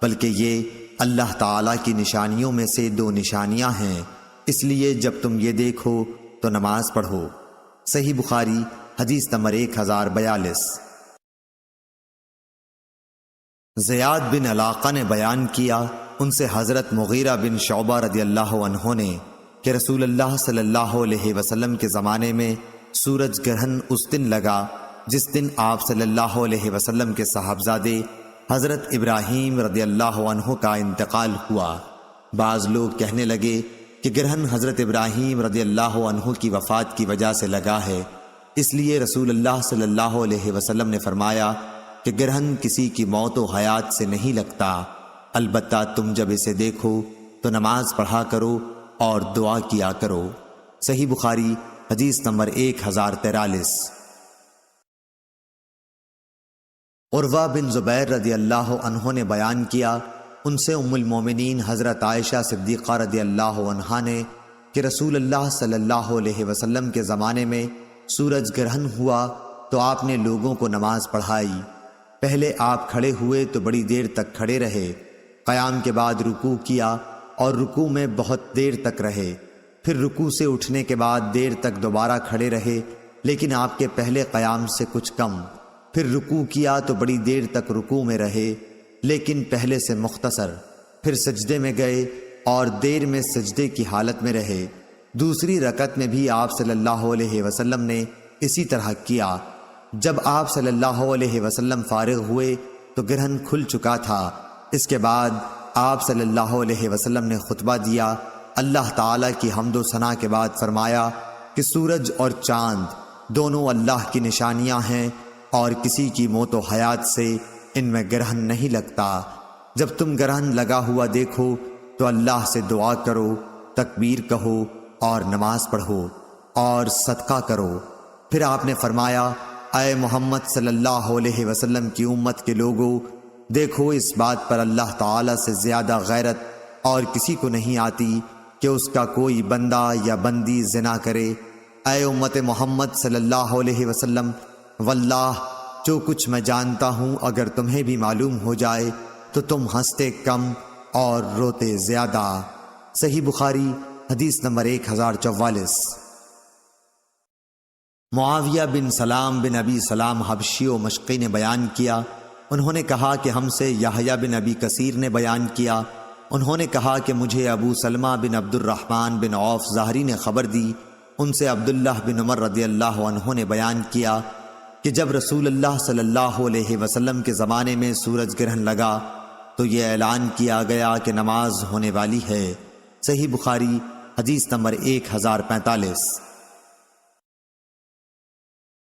بلکہ یہ اللہ تعالیٰ کی نشانیوں میں سے 2 نشانیاں ہیں، اس لیے جب تم یہ دیکھو تو نماز پڑھو۔ صحیح بخاری حدیث نمبر 1042۔ زیاد بن علاقہ نے بیان کیا، ان سے حضرت مغیرہ بن شعبہ رضی اللہ عنہ نے کہ رسول اللہ صلی اللہ علیہ وسلم کے زمانے میں سورج گرہن اس دن لگا جس دن آپ صلی اللہ علیہ وسلم کے صاحبزادے حضرت ابراہیم رضی اللہ عنہ کا انتقال ہوا۔ بعض لوگ کہنے لگے کہ گرہن حضرت ابراہیم رضی اللہ عنہ کی وفات کی وجہ سے لگا ہے، اس لیے رسول اللہ صلی اللہ علیہ وسلم نے فرمایا کہ گرہن کسی کی موت و حیات سے نہیں لگتا، البتہ تم جب اسے دیکھو تو نماز پڑھا کرو اور دعا کیا کرو۔ صحیح بخاری حدیث نمبر 1043۔ عروہ بن زبیر رضی اللہ عنہ نے بیان کیا، ان سے ام المومنین حضرت عائشہ صدیقہ رضی اللہ عنہا نے کہ رسول اللہ صلی اللہ علیہ وسلم کے زمانے میں سورج گرہن ہوا تو آپ نے لوگوں کو نماز پڑھائی۔ پہلے آپ کھڑے ہوئے تو بڑی دیر تک کھڑے رہے، قیام کے بعد رکوع کیا اور رکوع میں بہت دیر تک رہے، پھر رکوع سے اٹھنے کے بعد دیر تک دوبارہ کھڑے رہے، لیکن آپ کے پہلے قیام سے کچھ کم، پھر رکوع کیا تو بڑی دیر تک رکوع میں رہے لیکن پہلے سے مختصر، پھر سجدے میں گئے اور دیر میں سجدے کی حالت میں رہے۔ دوسری رکعت میں بھی آپ صلی اللہ علیہ وسلم نے اسی طرح کیا۔ جب آپ صلی اللہ علیہ وسلم فارغ ہوئے تو گرہن کھل چکا تھا۔ اس کے بعد آپ صلی اللہ علیہ وسلم نے خطبہ دیا، اللہ تعالیٰ کی حمد و ثنا کے بعد فرمایا کہ سورج اور چاند دونوں اللہ کی نشانیاں ہیں اور کسی کی موت و حیات سے ان میں گرہن نہیں لگتا۔ جب تم گرہن لگا ہوا دیکھو تو اللہ سے دعا کرو، تکبیر کہو اور نماز پڑھو اور صدقہ کرو۔ پھر آپ نے فرمایا، اے محمد صلی اللہ علیہ وسلم کی امت کے لوگوں، دیکھو اس بات پر اللہ تعالیٰ سے زیادہ غیرت اور کسی کو نہیں آتی کہ اس کا کوئی بندہ یا بندی زنا کرے۔ اے امت محمد صلی اللہ علیہ وسلم، واللہ جو کچھ میں جانتا ہوں اگر تمہیں بھی معلوم ہو جائے تو تم ہنستے کم اور روتے زیادہ۔ صحیح بخاری حدیث نمبر 1044۔ معاویہ بن سلام بن ابی سلام حبشی و مشقی نے بیان کیا، انہوں نے کہا کہ ہم سے یحییٰ بن ابی کثیر نے بیان کیا، انہوں نے کہا کہ مجھے ابو سلمہ بن عبد الرحمن بن عوف ظاہری نے خبر دی، ان سے عبداللہ بن عمر رضی اللہ عنہ نے بیان کیا کہ جب رسول اللہ صلی اللہ علیہ وسلم کے زمانے میں سورج گرہن لگا تو یہ اعلان کیا گیا کہ نماز ہونے والی ہے۔ صحیح بخاری حدیث نمبر 1045۔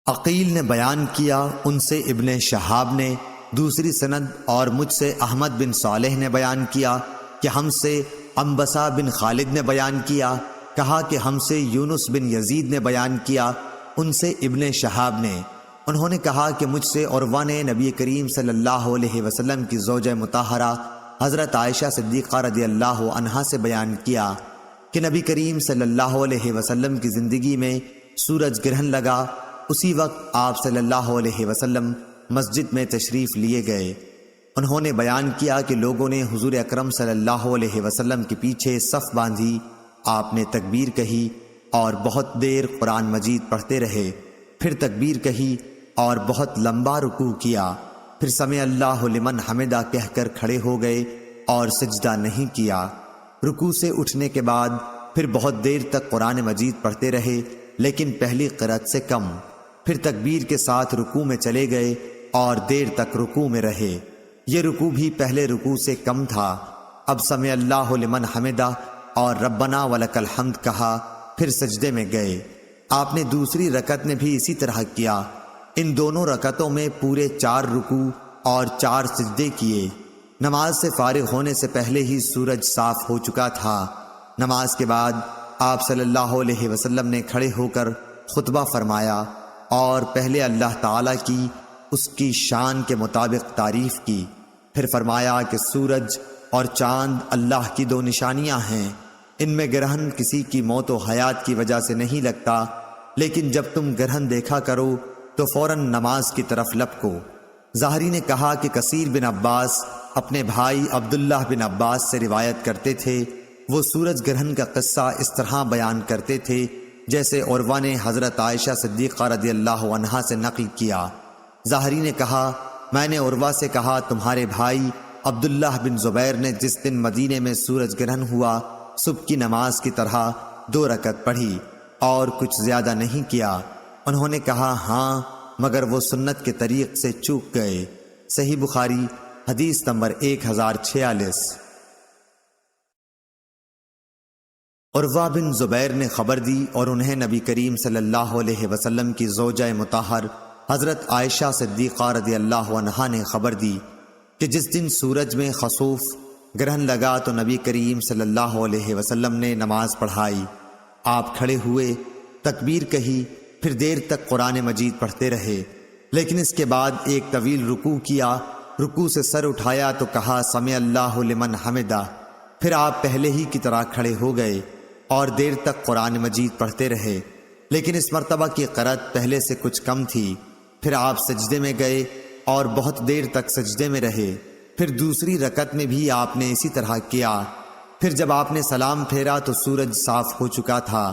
عقیل نے بیان کیا، ان سے ابن شہاب نے دوسری سند، اور مجھ سے احمد بن صالح نے بیان کیا کہ ہم سے انبسا بن خالد نے بیان کیا، کہا کہ ہم سے یونس بن یزید نے بیان کیا، ان سے ابن شہاب نے، انہوں نے کہا کہ مجھ سے عروہ نے نبی کریم صلی اللہ علیہ وسلم کی زوجہ مطہرہ حضرت عائشہ صدیقہ رضی اللہ عنہا سے بیان کیا کہ نبی کریم صلی اللہ علیہ وسلم کی زندگی میں سورج گرہن لگا، اسی وقت آپ صلی اللہ علیہ وسلم مسجد میں تشریف لیے گئے۔ انہوں نے بیان کیا کہ لوگوں نے حضور اکرم صلی اللہ علیہ وسلم کے پیچھے صف باندھی، آپ نے تکبیر کہی اور بہت دیر قرآن مجید پڑھتے رہے، پھر تکبیر کہی اور بہت لمبا رکوع کیا، پھر سمع اللہ لمن حمدہ کہہ کر کھڑے ہو گئے اور سجدہ نہیں کیا۔ رکوع سے اٹھنے کے بعد پھر بہت دیر تک قرآن مجید پڑھتے رہے، لیکن پہلی قرأت سے کم، پھر تکبیر کے ساتھ رکوع میں چلے گئے اور دیر تک رکوع میں رہے۔ یہ رکوع بھی پہلے رکوع سے کم تھا۔ اب سمع اللہ لمن حمدہ اور ربنا ولک الحمد کہا، پھر سجدے میں گئے۔ آپ نے دوسری رکعت میں بھی اسی طرح کیا۔ ان دونوں رکعتوں میں پورے 4 رکوع اور 4 سجدے کیے۔ نماز سے فارغ ہونے سے پہلے ہی سورج صاف ہو چکا تھا۔ نماز کے بعد آپ صلی اللہ علیہ وسلم نے کھڑے ہو کر خطبہ فرمایا اور پہلے اللہ تعالیٰ کی اس کی شان کے مطابق تعریف کی، پھر فرمایا کہ سورج اور چاند اللہ کی 2 نشانیاں ہیں، ان میں گرہن کسی کی موت و حیات کی وجہ سے نہیں لگتا، لیکن جب تم گرہن دیکھا کرو تو فوراً نماز کی طرف لپکو۔ ظاہری نے کہا کہ کثیر بن عباس اپنے بھائی عبداللہ بن عباس سے روایت کرتے تھے، وہ سورج گرہن کا قصہ اس طرح بیان کرتے تھے جیسے عروہ نے حضرت عائشہ صدیقہ رضی اللہ عنہا سے نقل کیا۔ ظاہری نے کہا، میں نے عروہ سے کہا تمہارے بھائی عبداللہ بن زبیر نے جس دن مدینے میں سورج گرہن ہوا صبح کی نماز کی طرح 2 رکعت پڑھی اور کچھ زیادہ نہیں کیا۔ انہوں نے کہا ہاں، مگر وہ سنت کے طریق سے چوک گئے۔ صحیح بخاری حدیث نمبر 1046۔ عروہ بن زبیر نے خبر دی اور انہیں نبی کریم صلی اللہ علیہ وسلم کی زوجہ مطہر حضرت عائشہ صدیقہ رضی اللہ عنہا نے خبر دی کہ جس دن سورج میں خسوف گرہن لگا تو نبی کریم صلی اللہ علیہ وسلم نے نماز پڑھائی۔ آپ کھڑے ہوئے، تکبیر کہی، پھر دیر تک قرآن مجید پڑھتے رہے، لیکن اس کے بعد ایک طویل رکوع کیا۔ رکوع سے سر اٹھایا تو کہا سمع اللہ لمن حمدہ، پھر آپ پہلے ہی کی طرح کھڑے ہو گئے اور دیر تک قرآن مجید پڑھتے رہے، لیکن اس مرتبہ کی قرأت پہلے سے کچھ کم تھی۔ پھر آپ سجدے میں گئے اور بہت دیر تک سجدے میں رہے، پھر دوسری رکعت میں بھی آپ نے اسی طرح کیا۔ پھر جب آپ نے سلام پھیرا تو سورج صاف ہو چکا تھا۔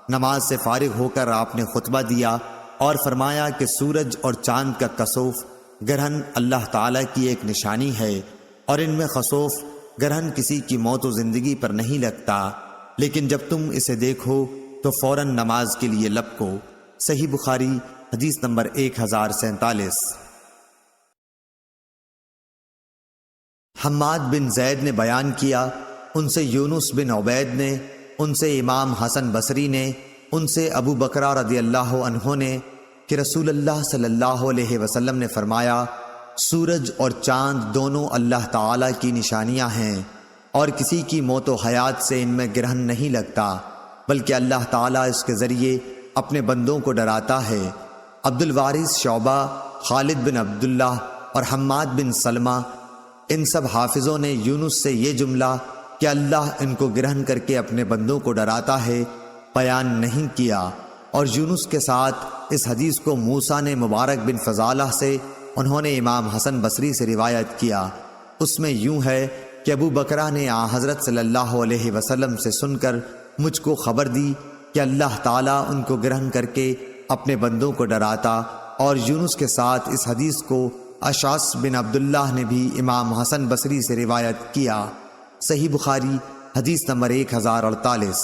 نماز سے فارغ ہو کر آپ نے خطبہ دیا اور فرمایا کہ سورج اور چاند کا کسوف گرہن اللہ تعالیٰ کی ایک نشانی ہے، اور ان میں خسوف گرہن کسی کی موت و زندگی پر نہیں لگتا، لیکن جب تم اسے دیکھو تو فوراً نماز کے لیے لپکو۔ صحیح بخاری حدیث نمبر 1047۔ حماد بن زید نے بیان کیا، ان سے یونس بن عبید نے، ان سے امام حسن بصری نے، ان سے ابو بکرہ رضی اللہ عنہ نے کہ رسول اللہ صلی اللہ علیہ وسلم نے فرمایا، سورج اور چاند دونوں اللہ تعالیٰ کی نشانیاں ہیں، اور کسی کی موت و حیات سے ان میں گرہن نہیں لگتا، بلکہ اللہ تعالیٰ اس کے ذریعے اپنے بندوں کو ڈراتا ہے۔ عبد الوارث شعبہ، خالد بن عبداللہ اور حماد بن سلمہ، ان سب حافظوں نے یونس سے یہ جملہ کہ اللہ ان کو گرہن کر کے اپنے بندوں کو ڈراتا ہے بیان نہیں کیا، اور یونس کے ساتھ اس حدیث کو موسیٰ نے مبارک بن فضالہ سے، انہوں نے امام حسن بصری سے روایت کیا۔ اس میں یوں ہے کہ ابو بکرہ نے حضرت صلی اللہ علیہ وسلم سے سن کر مجھ کو خبر دی کہ اللہ تعالیٰ ان کو گرہن کر کے اپنے بندوں کو ڈراتا، اور یونس کے ساتھ اس حدیث کو اشعث بن عبداللہ نے بھی امام حسن بصری سے روایت کیا۔ صحیح بخاری حدیث نمبر 1048۔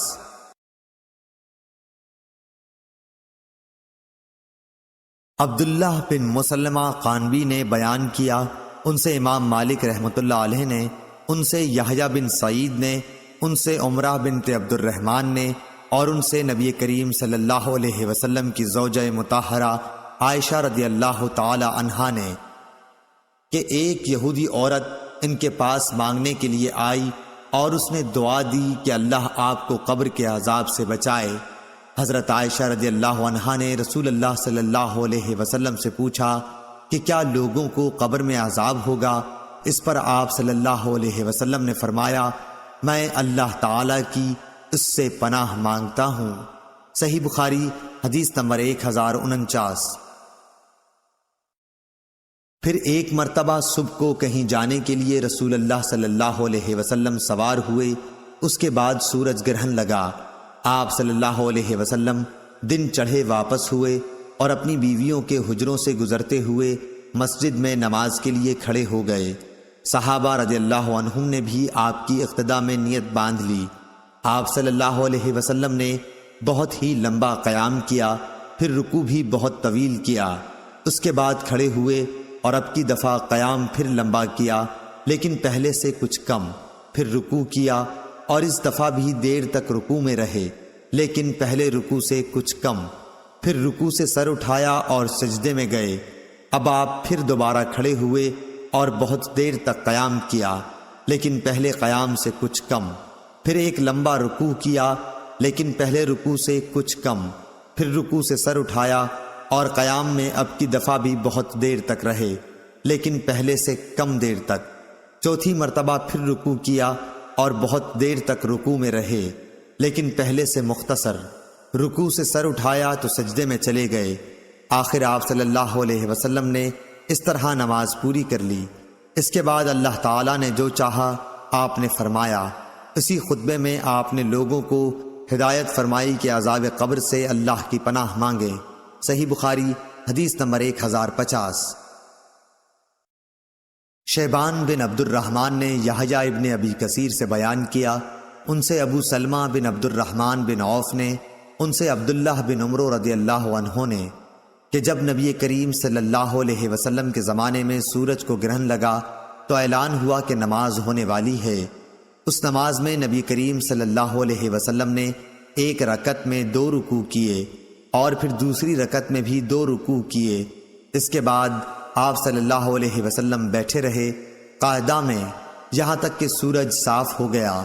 عبداللہ بن مسلمہ قانبی نے بیان کیا، ان سے امام مالک رحمۃ اللہ علیہ نے، ان سے یحییٰ بن سعید نے، ان سے عمرہ بنت عبد الرحمن نے اور ان سے نبی کریم صلی اللہ علیہ وسلم کی زوجہ مطہرہ عائشہ رضی اللہ تعالی عنہا نے کہ ایک یہودی عورت ان کے پاس مانگنے کے لیے آئی اور اس نے دعا دی کہ اللہ آپ کو قبر کے عذاب سے بچائے۔ حضرت عائشہ رضی اللہ عنہا نے رسول اللہ صلی اللہ علیہ وسلم سے پوچھا کہ کیا لوگوں کو قبر میں عذاب ہوگا؟ اس پر آپ صلی اللہ علیہ وسلم نے فرمایا، میں اللہ تعالی کی اس سے پناہ مانگتا ہوں۔ صحیح بخاری حدیث نمبر 1049۔ پھر ایک مرتبہ صبح کو کہیں جانے کے لیے رسول اللہ صلی اللہ علیہ وسلم سوار ہوئے، اس کے بعد سورج گرہن لگا۔ آپ صلی اللہ علیہ وسلم دن چڑھے واپس ہوئے اور اپنی بیویوں کے حجروں سے گزرتے ہوئے مسجد میں نماز کے لیے کھڑے ہو گئے۔ صحابہ رضی اللہ عنہم نے بھی آپ کی اقتداء میں نیت باندھ لی۔ آپ صلی اللہ علیہ وسلم نے بہت ہی لمبا قیام کیا، پھر رکوع بھی بہت طویل کیا۔ اس کے بعد کھڑے ہوئے اور اب کی دفعہ قیام پھر لمبا کیا، لیکن پہلے سے کچھ کم، پھر رکوع کیا اور اس دفعہ بھی دیر تک رکوع میں رہے، لیکن پہلے رکوع سے کچھ کم، پھر رکوع سے سر اٹھایا اور سجدے میں گئے۔ اب آپ پھر دوبارہ کھڑے ہوئے اور بہت دیر تک قیام کیا، لیکن پہلے قیام سے کچھ کم، پھر ایک لمبا رکوع کیا، لیکن پہلے رکوع سے کچھ کم، پھر رکوع سے سر اٹھایا اور قیام میں اب کی دفعہ بھی بہت دیر تک رہے، لیکن پہلے سے کم دیر تک۔ چوتھی مرتبہ پھر رکوع کیا اور بہت دیر تک رکوع میں رہے، لیکن پہلے سے مختصر۔ رکوع سے سر اٹھایا تو سجدے میں چلے گئے۔ آخر آپ صلی اللہ علیہ وسلم نے اس طرح نماز پوری کر لی۔ اس کے بعد اللہ تعالیٰ نے جو چاہا آپ نے فرمایا۔ اسی خطبے میں آپ نے لوگوں کو ہدایت فرمائی کہ عذاب قبر سے اللہ کی پناہ مانگے۔ صحیح بخاری حدیث نمبر 1050۔ شیبان بن عبد الرحمن نے یحییٰ ابن ابی کثیر سے بیان کیا، ان سے ابو سلمہ بن عبد الرحمن بن عوف نے، ان سے عبداللہ بن عمر رضی اللہ عنہ نے کہ جب نبی کریم صلی اللہ علیہ وسلم کے زمانے میں سورج کو گرہن لگا تو اعلان ہوا کہ نماز ہونے والی ہے۔ اس نماز میں نبی کریم صلی اللہ علیہ وسلم نے ایک رکعت میں 2 رکوع کیے اور پھر دوسری رکعت میں بھی 2 رکوع کیے۔ اس کے بعد آپ صلی اللہ علیہ وسلم بیٹھے رہے قاعدہ میں یہاں تک کہ سورج صاف ہو گیا۔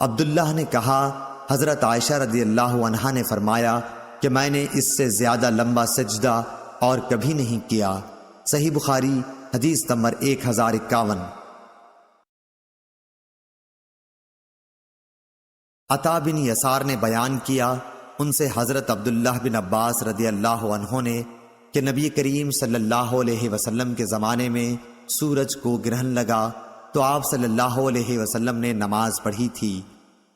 عبداللہ نے کہا، حضرت عائشہ رضی اللہ عنہا نے فرمایا کہ میں نے اس سے زیادہ لمبا سجدہ اور کبھی نہیں کیا۔ صحیح بخاری حدیث نمبر 1051۔ عطا بن یسار نے بیان کیا، ان سے حضرت عبداللہ بن عباس رضی اللہ عنہ نے کہ نبی کریم صلی اللہ علیہ وسلم کے زمانے میں سورج کو گرہن لگا تو آپ صلی اللہ علیہ وسلم نے نماز پڑھی تھی۔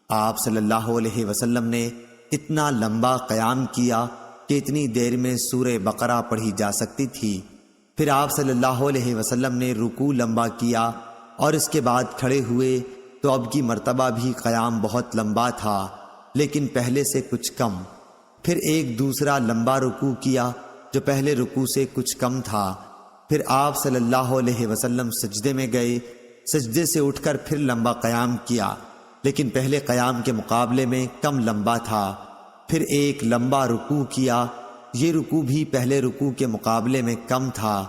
آپ صلی اللہ علیہ وسلم نے اتنا لمبا قیام کیا کہ اتنی دیر میں سورہ بقرہ پڑھی جا سکتی تھی۔ پھر آپ صلی اللہ علیہ وسلم نے رکوع لمبا کیا اور اس کے بعد کھڑے ہوئے تو اب کی مرتبہ بھی قیام بہت لمبا تھا، لیکن پہلے سے کچھ کم۔ پھر ایک دوسرا لمبا رکوع کیا جو پہلے رکوع سے کچھ کم تھا۔ پھر آپ صلی اللہ علیہ وسلم سجدے میں گئے، سجدے سے اٹھ کر پھر لمبا قیام کیا، لیکن پہلے قیام کے مقابلے میں کم لمبا تھا۔ پھر ایک لمبا رکوع کیا، یہ رکوع بھی پہلے رکوع کے مقابلے میں کم تھا۔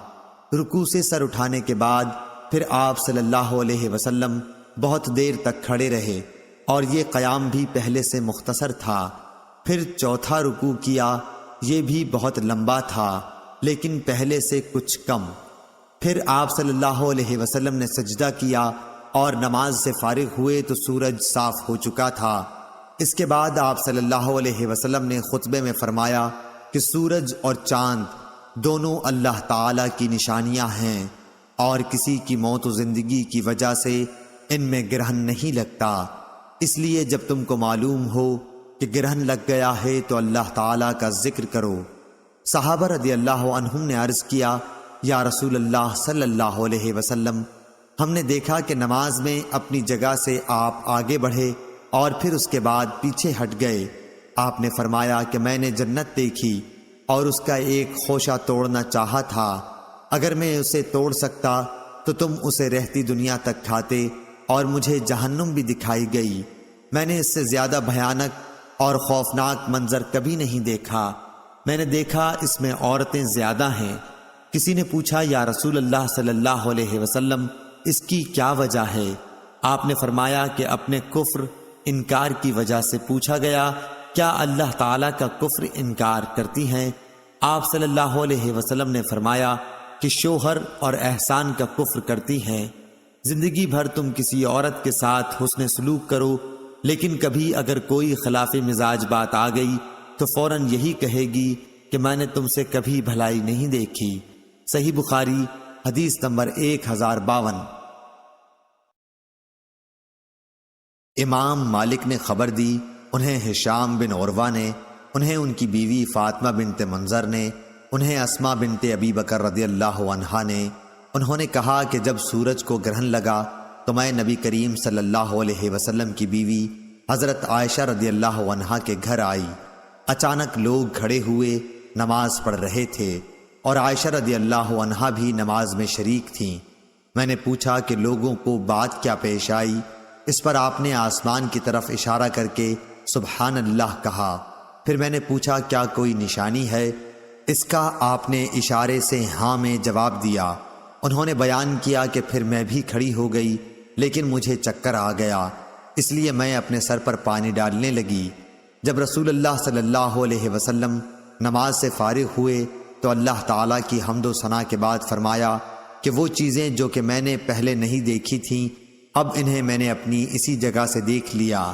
رکوع سے سر اٹھانے کے بعد پھر آپ صلی اللہ علیہ وسلم بہت دیر تک کھڑے رہے اور یہ قیام بھی پہلے سے مختصر تھا۔ پھر چوتھا رکوع کیا، یہ بھی بہت لمبا تھا لیکن پہلے سے کچھ کم۔ پھر آپ صلی اللہ علیہ وسلم نے سجدہ کیا اور نماز سے فارغ ہوئے تو سورج صاف ہو چکا تھا۔ اس کے بعد آپ صلی اللہ علیہ وسلم نے خطبے میں فرمایا کہ سورج اور چاند دونوں اللہ تعالی کی نشانیاں ہیں اور کسی کی موت و زندگی کی وجہ سے ان میں گرہن نہیں لگتا، اس لیے جب تم کو معلوم ہو کہ گرہن لگ گیا ہے تو اللہ تعالیٰ کا ذکر کرو۔ صحابہ رضی اللہ عنہم نے عرض کیا، یا رسول اللہ صلی اللہ علیہ وسلم، ہم نے دیکھا کہ نماز میں اپنی جگہ سے آپ آگے بڑھے اور پھر اس کے بعد پیچھے ہٹ گئے۔ آپ نے فرمایا کہ میں نے جنت دیکھی اور اس کا ایک خوشہ توڑنا چاہا تھا، اگر میں اسے توڑ سکتا تو تم اسے رہتی دنیا تک کھاتے، اور مجھے جہنم بھی دکھائی گئی، میں نے اس سے زیادہ بھیانک اور خوفناک منظر کبھی نہیں دیکھا۔ میں نے دیکھا اس میں عورتیں زیادہ ہیں۔ کسی نے پوچھا یا رسول اللہ صلی اللہ علیہ وسلم اس کی کیا وجہ ہے؟ آپ نے فرمایا کہ اپنے کفر انکار کی وجہ سے۔ پوچھا گیا کیا اللہ تعالیٰ کا کفر انکار کرتی ہیں؟ آپ صلی اللہ علیہ وسلم نے فرمایا کہ شوہر اور احسان کا کفر کرتی ہیں۔ زندگی بھر تم کسی عورت کے ساتھ حسن سلوک کرو، لیکن کبھی اگر کوئی خلاف مزاج بات آ گئی تو فوراً یہی کہے گی کہ میں نے تم سے کبھی بھلائی نہیں دیکھی۔ صحیح بخاری حدیث نمبر 1052۔ امام مالک نے خبر دی، انہیں ہشام بن عروہ نے، انہیں ان کی بیوی فاطمہ بنت منظر نے، انہیں اسماء بنت ابی بکر رضی اللہ عنہا نے، انہوں نے کہا کہ جب سورج کو گرہن لگا تو میں نبی کریم صلی اللہ علیہ وسلم کی بیوی حضرت عائشہ رضی اللہ عنہا کے گھر آئی۔ اچانک لوگ کھڑے ہوئے نماز پڑھ رہے تھے اور عائشہ رضی اللہ عنہا بھی نماز میں شریک تھیں۔ میں نے پوچھا کہ لوگوں کو بات کیا پیش آئی؟ اس پر آپ نے آسمان کی طرف اشارہ کر کے سبحان اللہ کہا۔ پھر میں نے پوچھا کیا کوئی نشانی ہے؟ اس کا آپ نے اشارے سے ہاں میں جواب دیا۔ انہوں نے بیان کیا کہ پھر میں بھی کھڑی ہو گئی، لیکن مجھے چکر آ گیا، اس لیے میں اپنے سر پر پانی ڈالنے لگی۔ جب رسول اللہ صلی اللہ علیہ وسلم نماز سے فارغ ہوئے تو اللہ تعالیٰ کی حمد و ثنا کے بعد فرمایا کہ وہ چیزیں جو کہ میں نے پہلے نہیں دیکھی تھیں اب انہیں میں نے اپنی اسی جگہ سے دیکھ لیا۔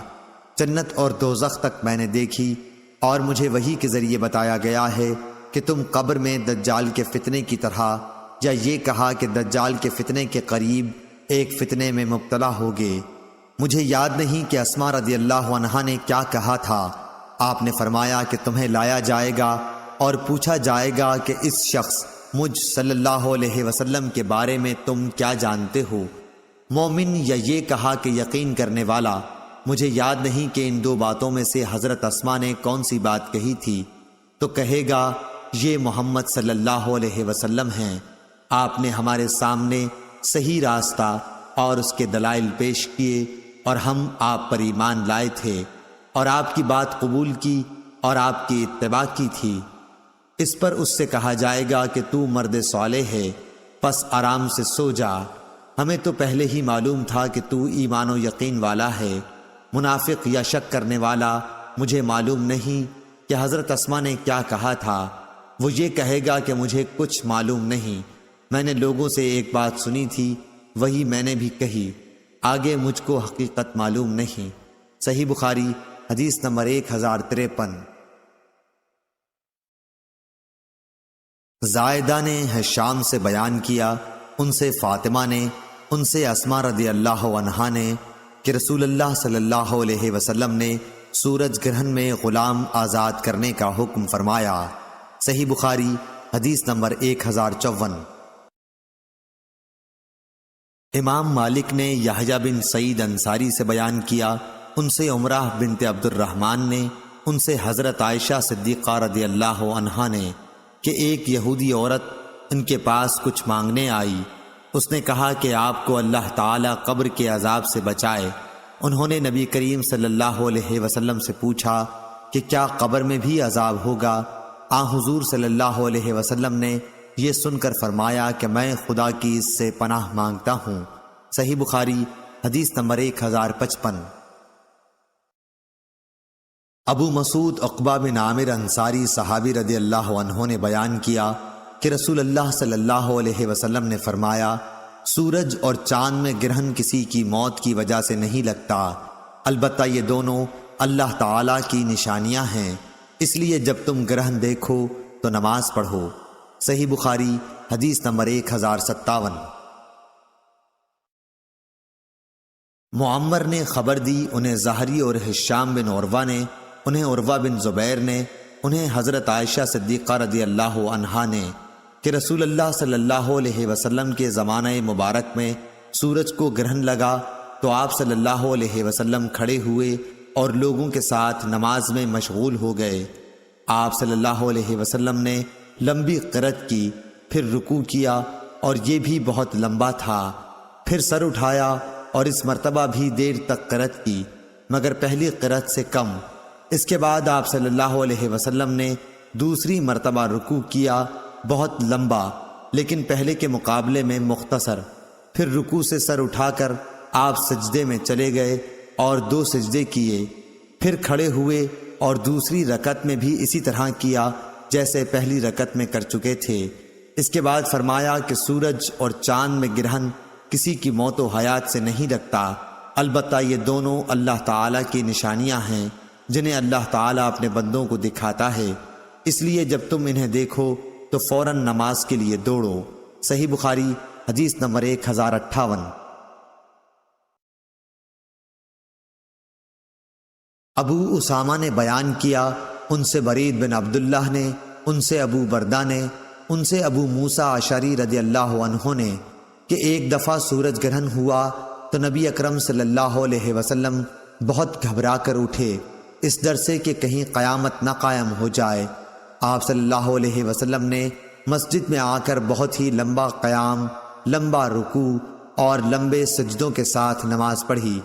جنت اور دوزخ تک میں نے دیکھی اور مجھے وحی کے ذریعے بتایا گیا ہے کہ تم قبر میں دجال کے فتنے کی طرح، یا یہ کہا کہ دجال کے فتنے کے قریب ایک فتنے میں مبتلا ہوگے۔ مجھے یاد نہیں کہ اسماء رضی اللہ عنہا نے کیا کہا تھا۔ آپ نے فرمایا کہ تمہیں لایا جائے گا اور پوچھا جائے گا کہ اس شخص مجھ صلی اللہ علیہ وسلم کے بارے میں تم کیا جانتے ہو؟ مومن یا یہ کہا کہ یقین کرنے والا۔ مجھے یاد نہیں کہ ان دو باتوں میں سے حضرت اسماء نے کون سی بات کہی تھی، تو کہے گا یہ محمد صلی اللہ علیہ وسلم ہیں۔ آپ نے ہمارے سامنے صحیح راستہ اور اس کے دلائل پیش کیے اور ہم آپ پر ایمان لائے تھے اور آپ کی بات قبول کی اور آپ کی اتباع کی تھی۔ اس پر اس سے کہا جائے گا کہ تو مرد صالح ہے، پس آرام سے سو جا، ہمیں تو پہلے ہی معلوم تھا کہ تو ایمان و یقین والا ہے۔ منافق یا شک کرنے والا مجھے معلوم نہیں کہ حضرت اسماء نے کیا کہا تھا۔ وہ یہ کہے گا کہ مجھے کچھ معلوم نہیں، میں نے لوگوں سے ایک بات سنی تھی وہی میں نے بھی کہی، آگے مجھ کو حقیقت معلوم نہیں۔ صحیح بخاری حدیث نمبر 1053۔ زائدہ نے ہشام سے بیان کیا، ان سے فاطمہ نے، ان سے اسماء رضی اللہ عنہا نے کہ رسول اللہ صلی اللہ علیہ وسلم نے سورج گرہن میں غلام آزاد کرنے کا حکم فرمایا۔ صحیح بخاری حدیث نمبر 1054۔ امام مالک نے یحییٰ بن سعید انصاری سے بیان کیا، ان سے عمرہ بنت عبد الرحمن نے، ان سے حضرت عائشہ صدیقہ رضی اللہ عنہا نے کہ ایک یہودی عورت ان کے پاس کچھ مانگنے آئی۔ اس نے کہا کہ آپ کو اللہ تعالیٰ قبر کے عذاب سے بچائے۔ انہوں نے نبی کریم صلی اللہ علیہ وسلم سے پوچھا کہ کیا قبر میں بھی عذاب ہوگا؟ حضور صلی اللہ علیہ وسلم نے یہ سن کر فرمایا کہ میں خدا کی اس سے پناہ مانگتا ہوں۔ صحیح بخاری حدیث نمبر 1055۔ ابو مسعود عقبہ بن عامر انصاری صحابی رضی اللہ عنہ نے بیان کیا کہ رسول اللہ صلی اللہ علیہ وسلم نے فرمایا، سورج اور چاند میں گرہن کسی کی موت کی وجہ سے نہیں لگتا، البتہ یہ دونوں اللہ تعالیٰ کی نشانیاں ہیں، اس لیے جب تم گرہن دیکھو تو نماز پڑھو۔ صحیح بخاری حدیث نمبر 1057۔ معمر نے خبر دی، انہیں زہری اور ہشام بن عروہ نے، انہیں عروہ بن زبیر نے، انہیں حضرت عائشہ صدیقہ رضی اللہ عنہا نے کہ رسول اللہ صلی اللہ علیہ وسلم کے زمانہ مبارک میں سورج کو گرہن لگا تو آپ صلی اللہ علیہ وسلم کھڑے ہوئے اور لوگوں کے ساتھ نماز میں مشغول ہو گئے۔ آپ صلی اللہ علیہ وسلم نے لمبی قرأت کی، پھر رکوع کیا اور یہ بھی بہت لمبا تھا، پھر سر اٹھایا اور اس مرتبہ بھی دیر تک قرأت کی، مگر پہلی قرأت سے کم۔ اس کے بعد آپ صلی اللہ علیہ وسلم نے دوسری مرتبہ رکوع کیا، بہت لمبا لیکن پہلے کے مقابلے میں مختصر۔ پھر رکوع سے سر اٹھا کر آپ سجدے میں چلے گئے اور 2 سجدے کیے، پھر کھڑے ہوئے اور دوسری رکعت میں بھی اسی طرح کیا جیسے پہلی رکعت میں کر چکے تھے۔ اس کے بعد فرمایا کہ سورج اور چاند میں گرہن کسی کی موت و حیات سے نہیں رکھتا، البتہ یہ دونوں اللہ تعالیٰ کی نشانیاں ہیں جنہیں اللہ تعالیٰ اپنے بندوں کو دکھاتا ہے، اس لیے جب تم انہیں دیکھو تو فوراً نماز کے لیے دوڑو۔ صحیح بخاری حدیث نمبر 1058۔ ابو اسامہ نے بیان کیا، ان سے برید بن عبداللہ نے، ان سے ابو بردہ نے، ان سے ابو موسیٰ اشعری رضی اللہ عنہ نے کہ ایک دفعہ سورج گرہن ہوا تو نبی اکرم صلی اللہ علیہ وسلم بہت گھبرا کر اٹھے، اس ڈر سے کہ کہیں قیامت نہ قائم ہو جائے۔ آپ صلی اللہ علیہ وسلم نے مسجد میں آ کر بہت ہی لمبا قیام، لمبا رکوع اور لمبے سجدوں کے ساتھ نماز پڑھی۔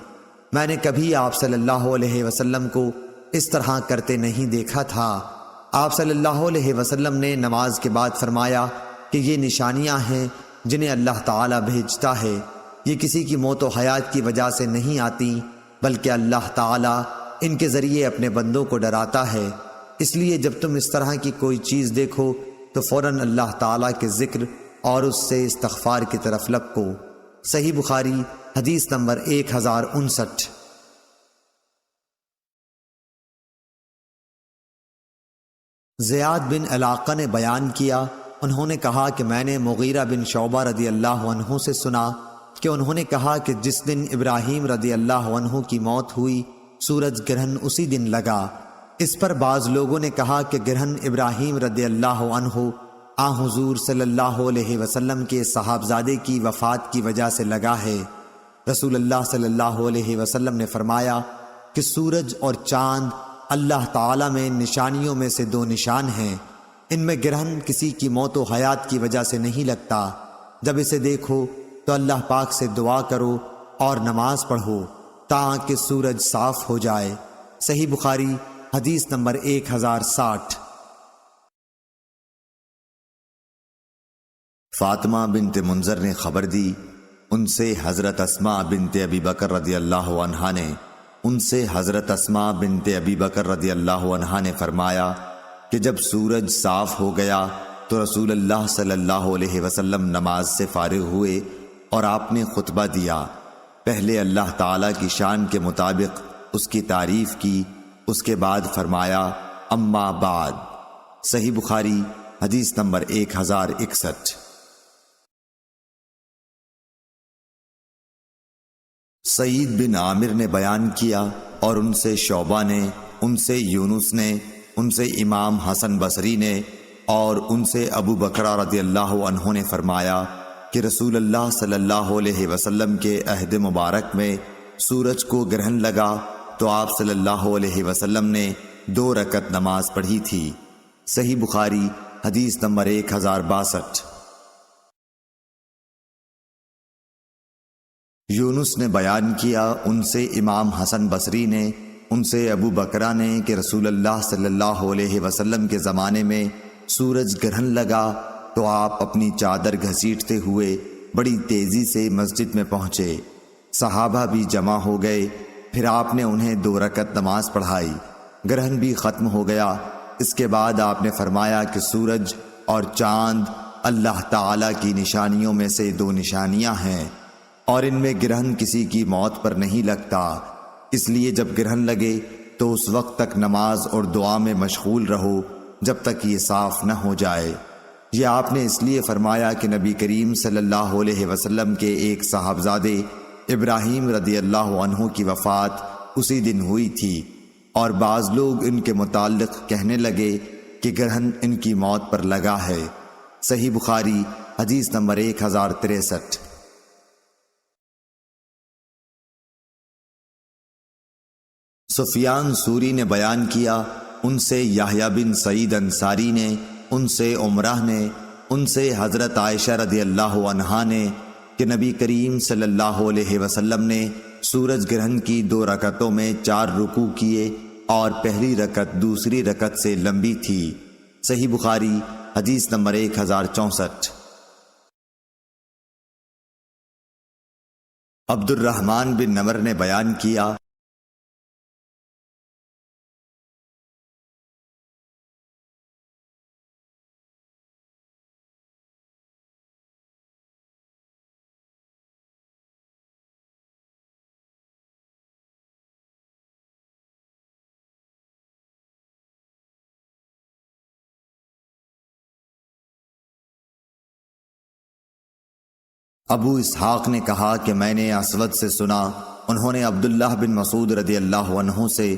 میں نے کبھی آپ صلی اللہ علیہ وسلم کو اس طرح کرتے نہیں دیکھا تھا۔ آپ صلی اللہ علیہ وسلم نے نماز کے بعد فرمایا کہ یہ نشانیاں ہیں جنہیں اللہ تعالیٰ بھیجتا ہے، یہ کسی کی موت و حیات کی وجہ سے نہیں آتی بلکہ اللہ تعالیٰ ان کے ذریعے اپنے بندوں کو ڈراتا ہے، اس لیے جب تم اس طرح کی کوئی چیز دیکھو تو فوراً اللہ تعالیٰ کے ذکر اور اس سے استغفار کی طرف لپکو۔ صحیح بخاری حدیث نمبر 1059۔ زیاد بن علاقہ نے بیان کیا، انہوں نے کہا کہ میں نے مغیرہ بن شعبہ رضی اللہ عنہ سے سنا کہ انہوں نے کہا کہ جس دن ابراہیم رضی اللہ عنہ کی موت ہوئی سورج گرہن اسی دن لگا۔ اس پر بعض لوگوں نے کہا کہ گرہن ابراہیم رضی اللہ عنہ آ حضور صلی اللہ علیہ وسلم کے صاحبزادے کی وفات کی وجہ سے لگا ہے۔ رسول اللہ صلی اللہ علیہ وسلم نے فرمایا کہ سورج اور چاند اللہ تعالیٰ میں نشانیوں میں سے 2 نشان ہیں، ان میں گرہن کسی کی موت و حیات کی وجہ سے نہیں لگتا، جب اسے دیکھو تو اللہ پاک سے دعا کرو اور نماز پڑھو تاکہ سورج صاف ہو جائے۔ صحیح بخاری حدیث نمبر 1060۔ فاطمہ بنت منذر نے خبر دی، ان سے حضرت اسماء بنت ابی بکر رضی اللہ عنہا نے، ان سے حضرت اسماء بنت ابی بکر رضی اللہ عنہا نے فرمایا کہ جب سورج صاف ہو گیا تو رسول اللہ صلی اللہ علیہ وسلم نماز سے فارغ ہوئے اور آپ نے خطبہ دیا۔ پہلے اللہ تعالیٰ کی شان کے مطابق اس کی تعریف کی، اس کے بعد فرمایا اما بعد۔ صحیح بخاری حدیث نمبر 1061۔ سعید بن عامر نے بیان کیا اور ان سے شعبہ نے، ان سے یونس نے، ان سے امام حسن بصری نے اور ان سے ابو بکرہ رضی اللہ عنہ نے فرمایا کہ رسول اللہ صلی اللہ علیہ وسلم کے عہد مبارک میں سورج کو گرہن لگا تو آپ صلی اللہ علیہ وسلم نے 2 رکعت نماز پڑھی تھی۔ صحیح بخاری حدیث نمبر 1062۔ یونس نے بیان کیا، ان سے امام حسن بصری نے، ان سے ابو بکرہ نے کہ رسول اللہ صلی اللہ علیہ وسلم کے زمانے میں سورج گرہن لگا تو آپ اپنی چادر گھسیٹتے ہوئے بڑی تیزی سے مسجد میں پہنچے، صحابہ بھی جمع ہو گئے، پھر آپ نے انہیں 2 رکعت نماز پڑھائی، گرہن بھی ختم ہو گیا۔ اس کے بعد آپ نے فرمایا کہ سورج اور چاند اللہ تعالیٰ کی نشانیوں میں سے 2 نشانیاں ہیں اور ان میں گرہن کسی کی موت پر نہیں لگتا، اس لیے جب گرہن لگے تو اس وقت تک نماز اور دعا میں مشغول رہو جب تک یہ صاف نہ ہو جائے۔ یہ آپ نے اس لیے فرمایا کہ نبی کریم صلی اللہ علیہ وسلم کے ایک صاحبزادے ابراہیم رضی اللہ عنہ کی وفات اسی دن ہوئی تھی، اور بعض لوگ ان کے متعلق کہنے لگے کہ گرہن ان کی موت پر لگا ہے۔ صحیح بخاری حدیث نمبر 1063۔ سفیان سوری نے بیان کیا، ان سے یحییٰ بن سعید انصاری نے، ان سے عمرہ نے، ان سے حضرت عائشہ رضی اللہ عنہا نے کہ نبی کریم صلی اللہ علیہ وسلم نے سورج گرہن کی 2 رکعتوں میں 4 رکوع کیے اور پہلی رکعت دوسری رکعت سے لمبی تھی۔ صحیح بخاری حدیث نمبر 1064۔ عبد الرحمن بن نمر نے بیان کیا، ابو اسحاق نے کہا کہ میں نے اسود سے سنا، انہوں نے عبداللہ بن مسعود رضی اللہ عنہ سے،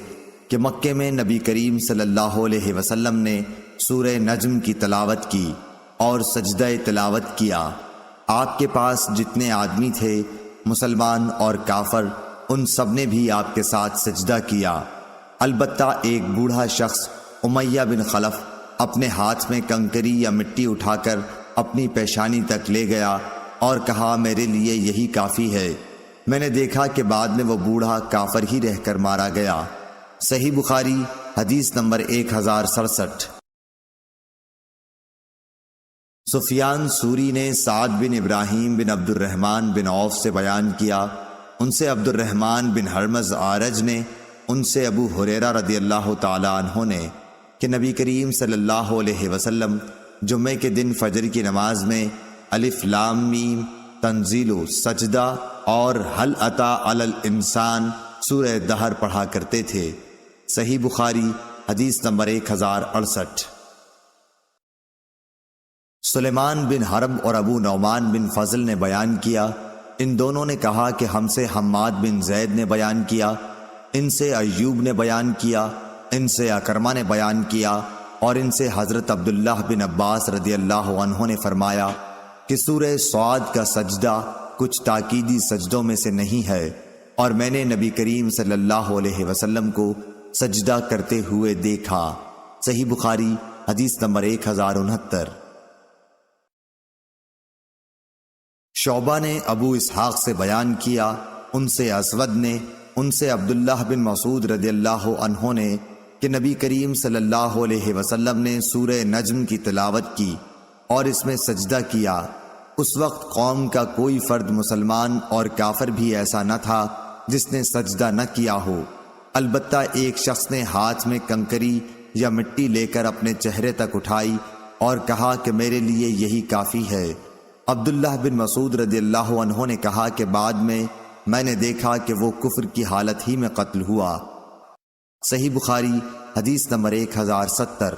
کہ مکے میں نبی کریم صلی اللہ علیہ وسلم نے سورہ نجم کی تلاوت کی اور سجدہ تلاوت کیا۔ آپ کے پاس جتنے آدمی تھے، مسلمان اور کافر، ان سب نے بھی آپ کے ساتھ سجدہ کیا۔ البتہ ایک بوڑھا شخص امیہ بن خلف اپنے ہاتھ میں کنکری یا مٹی اٹھا کر اپنی پیشانی تک لے گیا اور کہا میرے لیے یہی کافی ہے۔ میں نے دیکھا کہ بعد میں وہ بوڑھا کافر ہی رہ کر مارا گیا۔ صحیح بخاری حدیث نمبر 1067۔ سفیان سوری نے سعد بن ابراہیم بن عبد الرحمن بن عوف سے بیان کیا، ان سے عبد الرحمن بن ہرمز آرج نے، ان سے ابو ہریرہ رضی اللہ تعالی عنہ نے، کہ نبی کریم صلی اللہ علیہ وسلم جمعے کے دن فجر کی نماز میں الف لام میم، تنزیل و سجدہ اور هل اتی علی الانسان سورہ دہر پڑھا کرتے تھے۔ صحیح بخاری حدیث نمبر 1068۔ سلیمان بن حرب اور ابو نعمان بن فضل نے بیان کیا، ان دونوں نے کہا کہ ہم سے حماد بن زید نے بیان کیا، ان سے ایوب نے بیان کیا، ان سے اکرمہ نے بیان کیا، اور ان سے حضرت عبداللہ بن عباس رضی اللہ عنہ نے فرمایا کہ سورہ صاد کا سجدہ کچھ تاکیدی سجدوں میں سے نہیں ہے، اور میں نے نبی کریم صلی اللہ علیہ وسلم کو سجدہ کرتے ہوئے دیکھا۔ صحیح بخاری حدیث نمبر 1069۔ شعبہ نے ابو اسحاق سے بیان کیا، ان سے اسود نے، ان سے عبداللہ بن مسعود رضی اللہ عنہ نے، کہ نبی کریم صلی اللہ علیہ وسلم نے سورہ نجم کی تلاوت کی اور اس میں سجدہ کیا۔ اس وقت قوم کا کوئی فرد مسلمان اور کافر بھی ایسا نہ تھا جس نے سجدہ نہ کیا ہو، البتہ ایک شخص نے ہاتھ میں کنکری یا مٹی لے کر اپنے چہرے تک اٹھائی اور کہا کہ میرے لیے یہی کافی ہے۔ عبداللہ بن مسعود رضی اللہ عنہ نے کہا کہ بعد میں نے دیکھا کہ وہ کفر کی حالت ہی میں قتل ہوا۔ صحیح بخاری حدیث نمبر 1070۔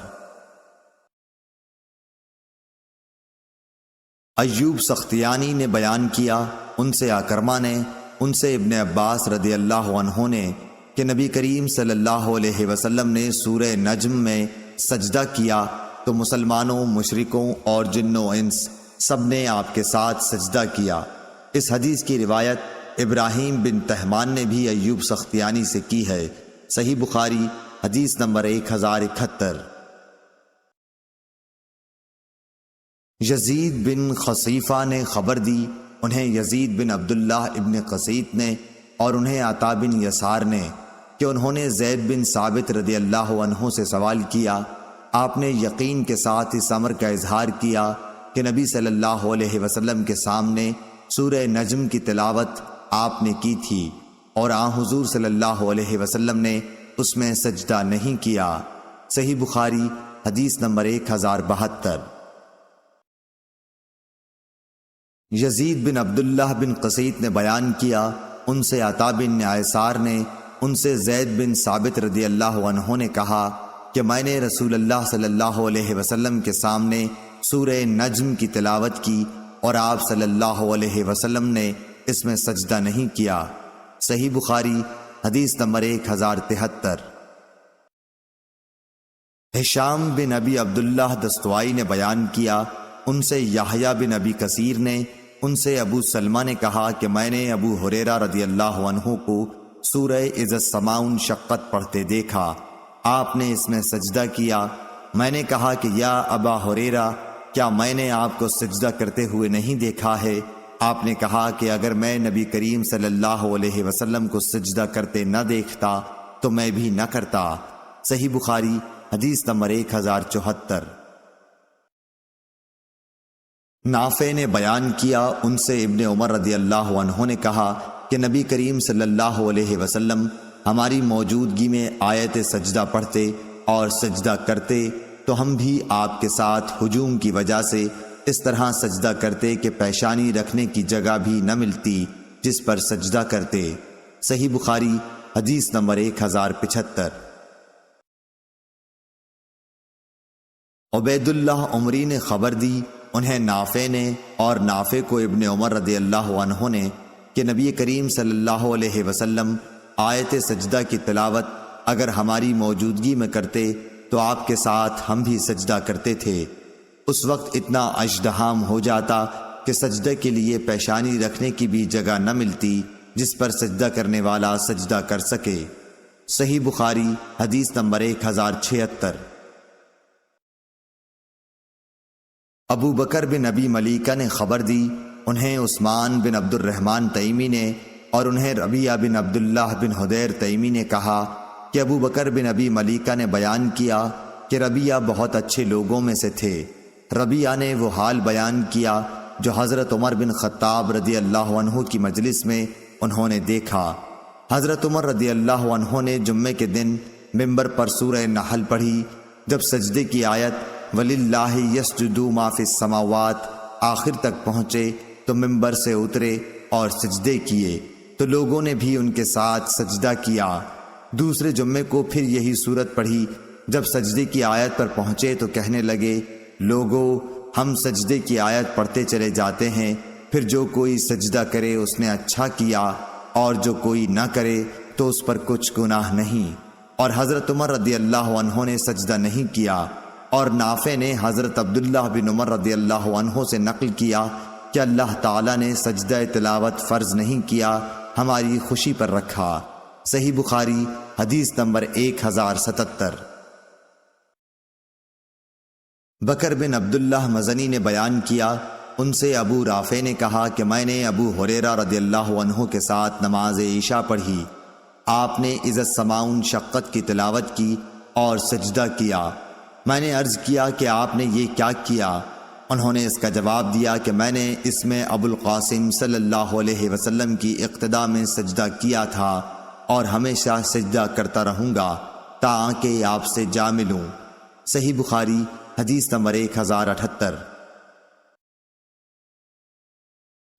ایوب سختیانی نے بیان کیا، ان سے اکرمہ نے، ان سے ابن عباس رضی اللہ عنہ نے، کہ نبی کریم صلی اللہ علیہ وسلم نے سورہ نجم میں سجدہ کیا تو مسلمانوں، مشرکوں اور جنوں انس سب نے آپ کے ساتھ سجدہ کیا۔ اس حدیث کی روایت ابراہیم بن تہمان نے بھی ایوب سختیانی سے کی ہے۔ صحیح بخاری حدیث نمبر 1071۔ یزید بن خصیفہ نے خبر دی، انہیں یزید بن عبداللہ ابن قسیط نے اور انہیں عطا بن یسار نے، کہ انہوں نے زید بن ثابت رضی اللہ عنہ سے سوال کیا۔ آپ نے یقین کے ساتھ اس امر کا اظہار کیا کہ نبی صلی اللہ علیہ وسلم کے سامنے سورہ نجم کی تلاوت آپ نے کی تھی اور حضور صلی اللہ علیہ وسلم نے اس میں سجدہ نہیں کیا۔ صحیح بخاری حدیث نمبر 1072۔ یزید بن عبداللہ بن قسیط نے بیان کیا، ان سے عطا بن یسار نے، ان سے زید بن ثابت رضی اللہ عنہ نے کہا کہ میں نے رسول اللہ صلی اللہ علیہ وسلم کے سامنے سورہ نجم کی تلاوت کی اور آپ صلی اللہ علیہ وسلم نے اس میں سجدہ نہیں کیا۔ صحیح بخاری حدیث نمبر 1073۔ ہشام بن ابی عبداللہ دستوائی نے بیان کیا، ان سے یحییٰ بن ابی کثیر نے، ان سے ابو سلمہ نے کہا کہ میں نے ابو ہریرہ رضی اللہ عنہ کو سورہ اذا السماء انشقت پڑھتے دیکھا، آپ نے اس میں سجدہ کیا۔ میں نے کہا کہ یا ابا ہریرہ، کیا میں نے آپ کو سجدہ کرتے ہوئے نہیں دیکھا ہے؟ آپ نے کہا کہ اگر میں نبی کریم صلی اللہ علیہ وسلم کو سجدہ کرتے نہ دیکھتا تو میں بھی نہ کرتا۔ صحیح بخاری حدیث نمبر 1074۔ نافع نے بیان کیا، ان سے ابن عمر رضی اللہ عنہ نے کہا کہ نبی کریم صلی اللہ علیہ وسلم ہماری موجودگی میں آیت سجدہ پڑھتے اور سجدہ کرتے تو ہم بھی آپ کے ساتھ ہجوم کی وجہ سے اس طرح سجدہ کرتے کہ پیشانی رکھنے کی جگہ بھی نہ ملتی جس پر سجدہ کرتے۔ صحیح بخاری حدیث نمبر 1075۔ عبید اللہ عمری نے خبر دی، انہیں نافع نے اور نافع کو ابن عمر رضی اللہ عنہ نے کہ نبی کریم صلی اللہ علیہ وسلم آیت سجدہ کی تلاوت اگر ہماری موجودگی میں کرتے تو آپ کے ساتھ ہم بھی سجدہ کرتے تھے۔ اس وقت اتنا ازدحام ہو جاتا کہ سجدے کے لیے پیشانی رکھنے کی بھی جگہ نہ ملتی جس پر سجدہ کرنے والا سجدہ کر سکے۔ صحیح بخاری حدیث نمبر 1076۔ ابو بکر بن ابی ملیکہ نے خبر دی، انہیں عثمان بن عبد الرحمن تیمی نے اور انہیں ربیعہ بن عبداللہ بن حدیر تیمی نے کہا کہ ابو بکر بن ابی ملیکہ نے بیان کیا کہ ربیعہ بہت اچھے لوگوں میں سے تھے۔ ربیعہ نے وہ حال بیان کیا جو حضرت عمر بن خطاب رضی اللہ عنہ کی مجلس میں انہوں نے دیکھا۔ حضرت عمر رضی اللہ عنہ نے جمعے کے دن ممبر پر سورہ نحل پڑھی۔ جب سجدے کی آیت وَلِلَّهِ يَسْجُدُ مَا فِي السَّمَاوَاتِ آخر تک پہنچے تو ممبر سے اترے اور سجدے کیے تو لوگوں نے بھی ان کے ساتھ سجدہ کیا۔ دوسرے جمعے کو پھر یہی صورت پڑھی۔ جب سجدے کی آیت پر پہنچے تو کہنے لگے، لوگو ہم سجدے کی آیت پڑھتے چلے جاتے ہیں، پھر جو کوئی سجدہ کرے اس نے اچھا کیا اور جو کوئی نہ کرے تو اس پر کچھ گناہ نہیں۔ اور حضرت عمر رضی اللہ عنہ نے سجدہ نہیں کیا۔ اور نافع نے حضرت عبداللہ بن عمر رضی اللہ عنہ سے نقل کیا کہ اللہ تعالیٰ نے سجدہ تلاوت فرض نہیں کیا، ہماری خوشی پر رکھا۔ صحیح بخاری حدیث نمبر 1077۔ بکر بن عبداللہ مزنی نے بیان کیا، ان سے ابو رافع نے کہا کہ میں نے ابو ہریرہ رضی اللہ عنہ کے ساتھ نماز عشاء پڑھی۔ آپ نے اذا السماء انشقت کی تلاوت کی اور سجدہ کیا۔ میں نے عرض کیا کہ آپ نے یہ کیا کیا؟ انہوں نے اس کا جواب دیا کہ میں نے اس میں ابو القاسم صلی اللہ علیہ وسلم کی اقتداء میں سجدہ کیا تھا اور ہمیشہ سجدہ کرتا رہوں گا تاکہ آپ سے جا ملوں۔ صحیح بخاری حدیث نمبر 1078۔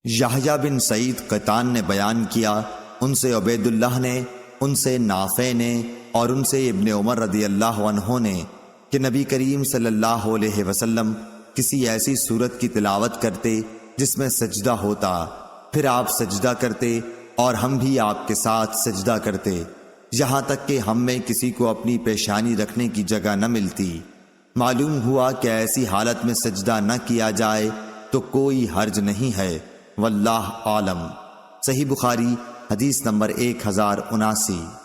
یحییٰ بن سعید قطان نے بیان کیا، ان سے عبید اللہ نے، ان سے نافع نے اور ان سے ابن عمر رضی اللہ عنہ نے کہ نبی کریم صلی اللہ علیہ وسلم کسی ایسی صورت کی تلاوت کرتے جس میں سجدہ ہوتا، پھر آپ سجدہ کرتے اور ہم بھی آپ کے ساتھ سجدہ کرتے، یہاں تک کہ ہم میں کسی کو اپنی پیشانی رکھنے کی جگہ نہ ملتی۔ معلوم ہوا کہ ایسی حالت میں سجدہ نہ کیا جائے تو کوئی حرج نہیں ہے، واللہ عالم۔ صحیح بخاری حدیث نمبر 1079۔